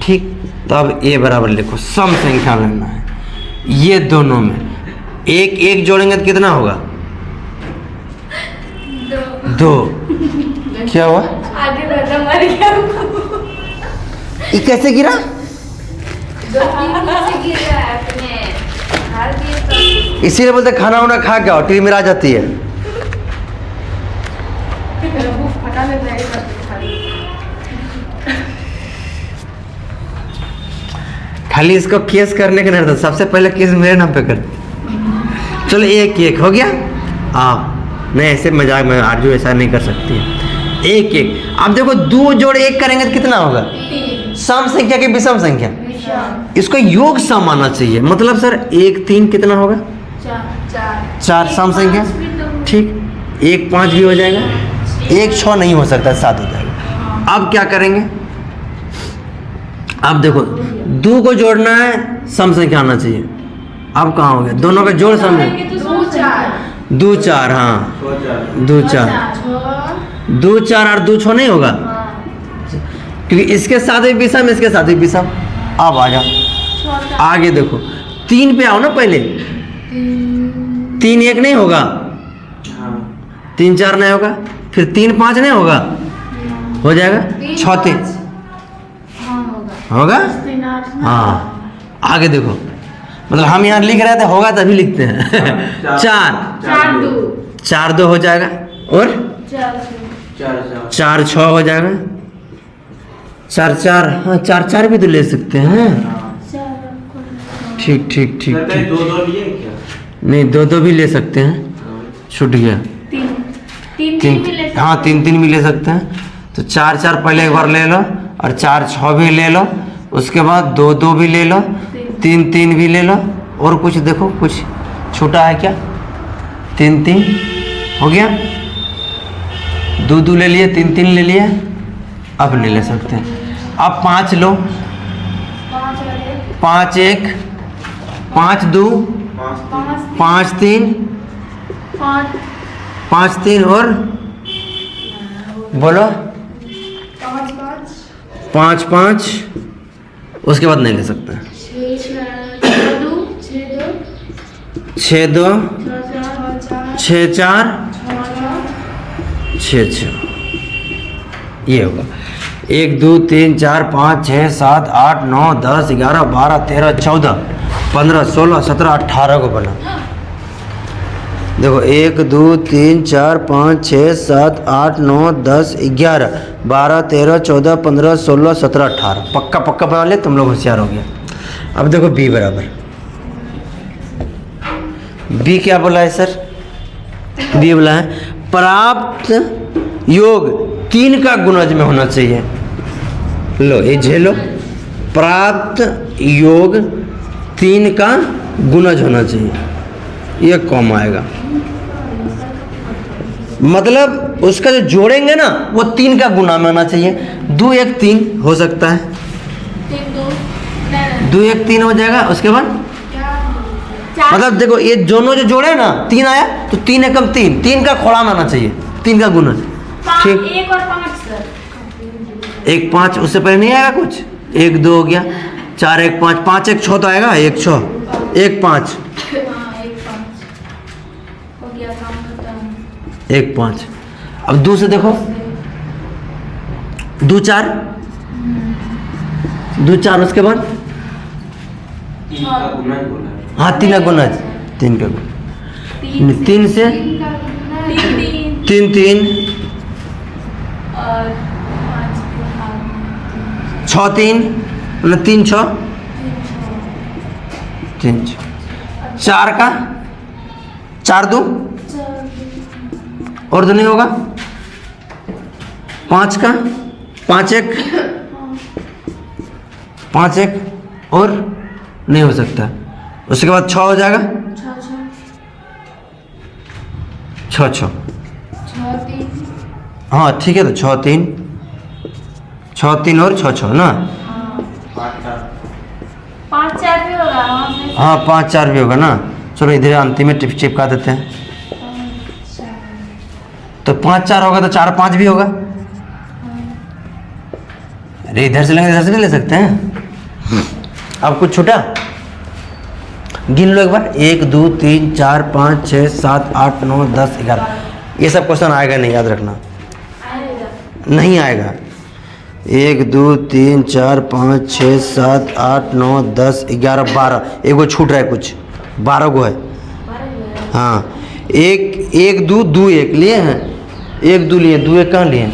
ठीक, तब ए बराबर लिखो, सम संख्या लेना है। ये दोनों में एक एक जोड़ेंगे तो कितना होगा? 2। क्या हुआ? आगे बढ़ना मर गया। ये कैसे गिरा? जो से गिर रहा है अपने हार दिए तो इसीलिए बोलते खाना वाना खा के आओ, टीवी में आ जाती है। भूख फटा लेता है खाली। खाली इसको केस करने का नहीं रहता, सबसे पहले केस मेरे नाम पे कर। चलो एक एक हो गया। नहीं ऐसे मजाक में आरजू ऐसा नहीं कर सकती है। एक एक। अब देखो 2 जोड़ 1 करेंगे तो कितना होगा? सम संख्या की विषम संख्या, इसको योग सम आना चाहिए। मतलब सर 1 3 कितना होगा? 4 सम संख्या, ठीक। 1 5 भी हो जाएगा, 1 6 नहीं हो सकता, 7 हो जाएगा। अब क्या करेंगे? अब देखो 2 को जोड़ना है, सम संख्या आना चाहिए। अब कहाँ हो गया? दोनों का जोड़ सम है 2 4। हाँ 2 4, 2 4 और 2 6 नहीं होगा, क्योंकि इसके साथ भी विषम, इसके साथ भी विषम। अब आ जाओ आगे, देखो 3 पे आओ ना पहले। 3 1 नहीं होगा, 3 4 नहीं होगा, फिर 3 5 नहीं होगा, हो जाएगा 6 3 होगा। हाँ आगे देखो, मतलब हम यहाँ लिख रहे थे होगा तभी लिखते हैं। 4 2 हो जाएगा, और 4 6 हो जाएगा, 4 4। हाँ 4 4 भी तो ले सकते हैं। ठीक ठीक ठीक ठीक। 2 2 लिए क्या? नहीं 2 2 भी ले सकते हैं, छूट गया। 3 हाँ 3 3 भी ले सकते हैं। तो 4 4 पहले एक बार ले लो, और 4 6 भी ले लो, उसके बाद 2 2 भी ले लो, 3 3 भी ले लो, और कुछ देखो कुछ छोटा है क्या? 3 3 हो गया, 2 2 ले लिए, 3 3 ले लिए, अब नहीं ले सकते। अब 5 लो, 5 1 5 2 5 3 5 3 और बोलो 5 5, उसके बाद नहीं ले सकते। 6 2 6 4 6 6, ये होगा। 1 2 3 4 5 6 7 8 9 10 11 12 13 14 15 16 17 18 को बना। देखो 1 2 3 4 5 6 7 8 9 10 11 12 13 14 15 16 17 18, पक्का पक्का बना ले, तुम लोग होशियार हो गया। अब देखो b बराबर, b क्या बोला है सर? b बोला है प्राप्त योग 3 का गुणज में होना चाहिए। लो ये झेलो, प्राप्त योग 3 का गुणज होना चाहिए, ये कम आएगा। मतलब उसका जो जोड़ेंगे ना वो 3 का गुना में होना चाहिए। 2 1 3 हो सकता है, 2 1 3 हो जाएगा। उसके बाद मतलब देखो ये दोनों जो जोड़े ना 3 आया, तो 3 एकम 3, 3 का खोड़ा में आना चाहिए, 3 का गुना। ठीक, 1 और 5 सर। 1 5 उससे पहले नहीं आएगा कुछ। 1 2 हो गया, 4 1 5 5 1 6 तो आएगा, 1 6 1 5 1 5। अब 2 से देखो, 2 4 2 4, उसके बाद 3 का गुणज बोला है। हाँ 3 का गुणज, 3 का गुणज। 3 से 3 3 और 6 3, मतलब 3 6 3 6। 4 का 4 2 और तो नहीं होगा। 5 का 5 1 5 1 और नहीं हो सकता। उसके बाद 6 हो जाएगा, 6 6। हाँ ठीक है, तो 6 3 6 3 और 6 6 ना। 5 4 भी होगा। हाँ 5 4 भी होगा ना। चलो इधर अंतिम में चिपका देते हैं। तो 5 4 होगा तो 4 5 भी होगा। अरे इधर से लेंगे, इधर से भी ले सकते हैं। अब कुछ छूटा, गिन लो एक बार। 1 2 3 4 5 6 7 8 9 10 11। ये सब क्वेश्चन आएगा नहीं, याद रखना, नहीं आएगा। 1 2 3 4 5 6 7 8 9 10 11 12, एक वो छूट रहा है कुछ, 12 को है। हाँ, एक दो दो एक लिए हैं, एक दो लिए, दो एक कहाँ लिए हैं?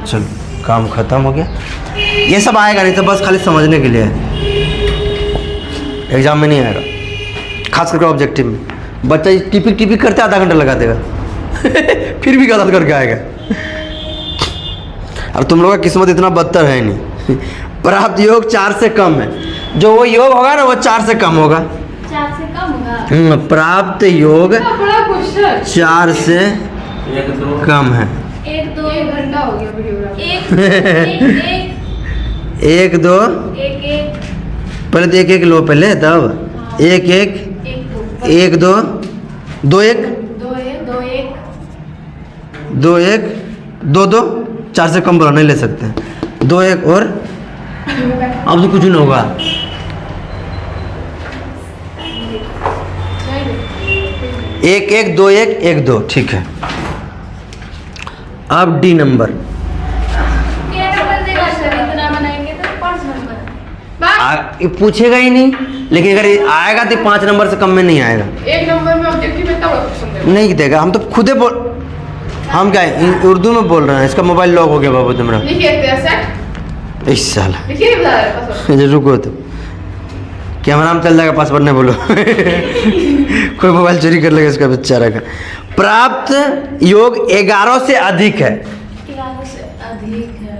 चलो काम खत्म हो गया। ये सब आएगा नहीं तो बस खाली समझने के लिए है, एग्जाम में नहीं आएगा, खास करके ऑब्जेक्टिव में। बच्चा टिपिक टिपिक करते आधा घंटा लगा देगा फिर भी गलत करके आएगा। अब तुम लोग का किस्मत इतना बदतर है नहीं। प्राप्त योग 4 से कम है, जो वो योग होगा ना वो 4 से कम होगा। 4 से कम होगा। प्राप्त योग बड़ा क्वेश्चन। 4 से 1 2 कम है। 1 2 1 घंटा हो गया वीडियो। 1 2, 1 पहले तो 1 1 लो पहले, तब 1 1 1 2 2 1 2 1 2 2, 4 से कम बोला नहीं ले सकते। 2 1 और अब तो कुछ नहीं होगा। 1 1 2 1 1 2, ठीक है। अब डी नंबर क्या नंबर देगा सर? इतना बनाएंगे तो 5 नंबर। ये पूछेगा ही नहीं, लेकिन अगर ये आएगा तो 5 नंबर से कम में नहीं आएगा। 1 नंबर में ऑब्जेक्टिव में तब क्वेश्चन देगा। नहीं देगा, हम तो खुदे बोल, हम क्या उर्दू में बोल रहे हैं। इसका मोबाइल लॉक हो गया बाबू तुम्हारा। लिखिए तेरा सेट। इस साल लिखिए नहीं बता रहा पासवर्ड। रुको तो कैमरा में चल जाएगा, पासवर्ड नहीं बोलो कोई मोबाइल चोरी कर लेगा इसका बेचारा का। प्राप्त योग 11 से अधिक है, 11 से अधिक है।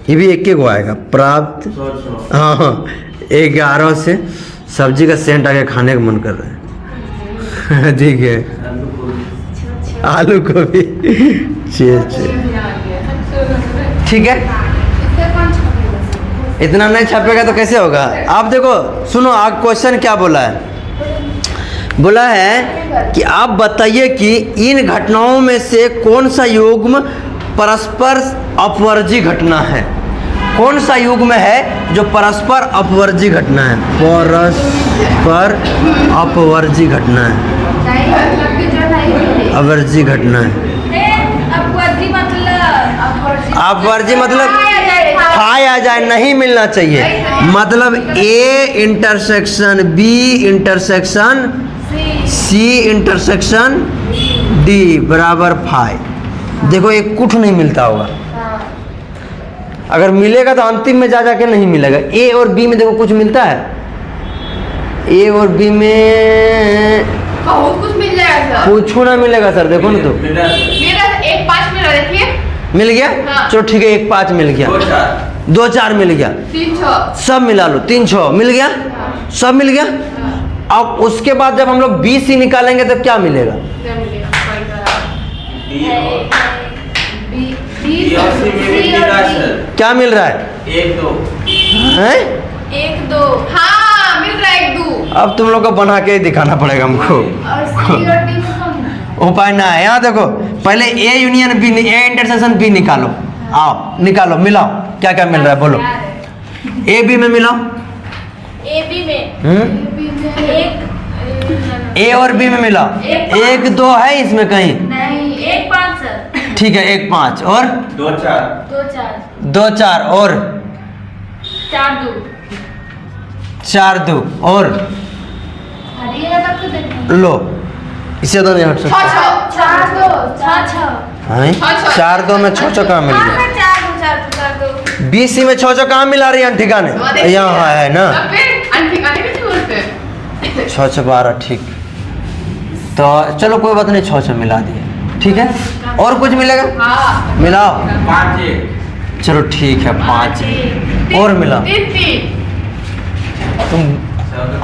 ये भी एक को आएगा। प्राप्त 100 हाँ 11 से, सब्जी का सेंट आके खाने का मन कर रहा है अधिक है। आलू को भी ठीक है। इससे कौन छपेगा? इतना नहीं छपेगा तो कैसे होगा? आप देखो सुनो, आप क्वेश्चन क्या बोला है? बोला है कि आप बताइए कि इन घटनाओं में से कौन सा युग्म परस्पर अपवर्जी घटना है। कौन सा युग्म है जो परस्पर अपवर्जी घटना है? परस्पर अपवर्जी घटना है, अपवर्जी घटना है। अपवर्जी मतलब खाया जाए, नहीं मिलना चाहिए। मतलब A intersection B intersection C intersection D बराबर 5। देखो एक कुछ नहीं मिलता होगा, अगर मिलेगा तो अंतिम में जा जाके नहीं मिलेगा। ए और बी में देखो कुछ मिलता है, ए और बी में बहुत कुछ मिल जाएगा सर। कुछ ना मिलेगा सर। देखो ना तो मेरा 1 5 मिला, देखिए मिल गया। हाँ। चलो ठीक है, 1 5 मिल गया, 2 4 मिल गया, 3 6 सब मिला लो, 3 6 मिल गया, सब मिल गया। अब उसके बाद जब हम लोग बी सी निकालेंगे तो क्या मिलेगा? क्या मिल रहा है? 1 2 हैं? 1 2 हाँ मिल रहा है 1 2। अब तुम लोग को बना के ही दिखाना पड़ेगा हमको, और सी और डी में कौन है? उपाय ना है। यहाँ देखो पहले A union B, A intersection B निकालो। आओ निकालो, मिलाओ क्या क्या मिल रहा है बोलो। ए बी में मिलाओ। ए बी में एक ए और बी में मिलाओ। 1 2 है इसमें कहीं? नहीं, 1 5 सर। ठीक है, 1 5 और 2 4 2 4 2 4 और 4 2 4 2 और हरिएगा तब तो देखो। लो, इसे तो नहीं हट 6 सकते। 4 2 6 6 हैं? 4 2 में 6 6 कहाँ मिल गया? 4 2 बी सी में 6 6 कहाँ मिला रही है ठिकाने? यहाँ है ना, अनठिकाने कैसे बोलते हैं? 6 6 12। ठीक, तो चलो कोई बात नहीं, 6 6 मिला दिए, ठीक है। और कुछ मिलेगा? हाँ मिलाओ। 5 1 चलो ठीक है, 5 और मिला। 3 तुम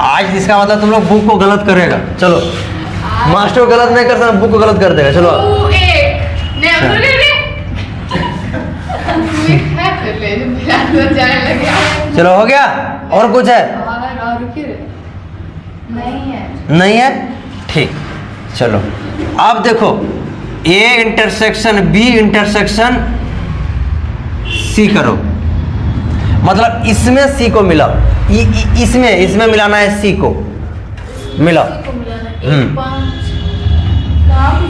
आज इसका मतलब तुम लोग बुक को गलत करेगा। चलो मास्टर को गलत नहीं कर सकता, बुक को गलत कर देगा। चलो 2 1 नहीं बोले रे है कर ले जो जाने लगे। चलो हो गया। और कुछ है? और रुकिए रे। नहीं है। नहीं है, ठीक। चलो अब देखो, A intersection B intersection C करो, मतलब इसमें सी को मिलाओ। इसमें मिलाना है सी को, मिलाओ। को मिलाना 1 5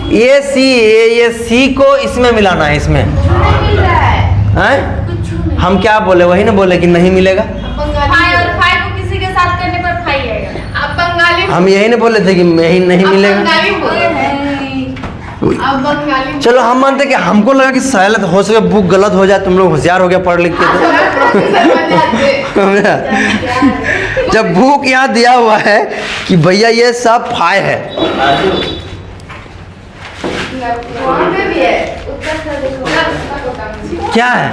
ये सी को इसमें मिलाना है, इसमें नहीं मिल रहा है। हैं? कुछ नहीं। हम क्या बोले, वही ना बोले कि नहीं मिलेगा। अब बंगाली फाई और बोलो। फाई को किसी के साथ करने पर फाई आएगा। अब बंगाली हम यही ना बोले थे कि यही नहीं अब मिलेगा। बंगाली बोलो। नहीं। अब बंगाली बोलो। चलो हम मानते कि हमको लगा कि शायद हो सके बुक गलत हो जाए, तुम लोग होशियार हो गया पढ़ लिख के आप प्रोफेसर बन जाते। तो जब बुक यहाँ दिया हुआ है कि भैया ये सब फाय है, राजू वहाँ पे भी है। उत्तर से देखो। क्या है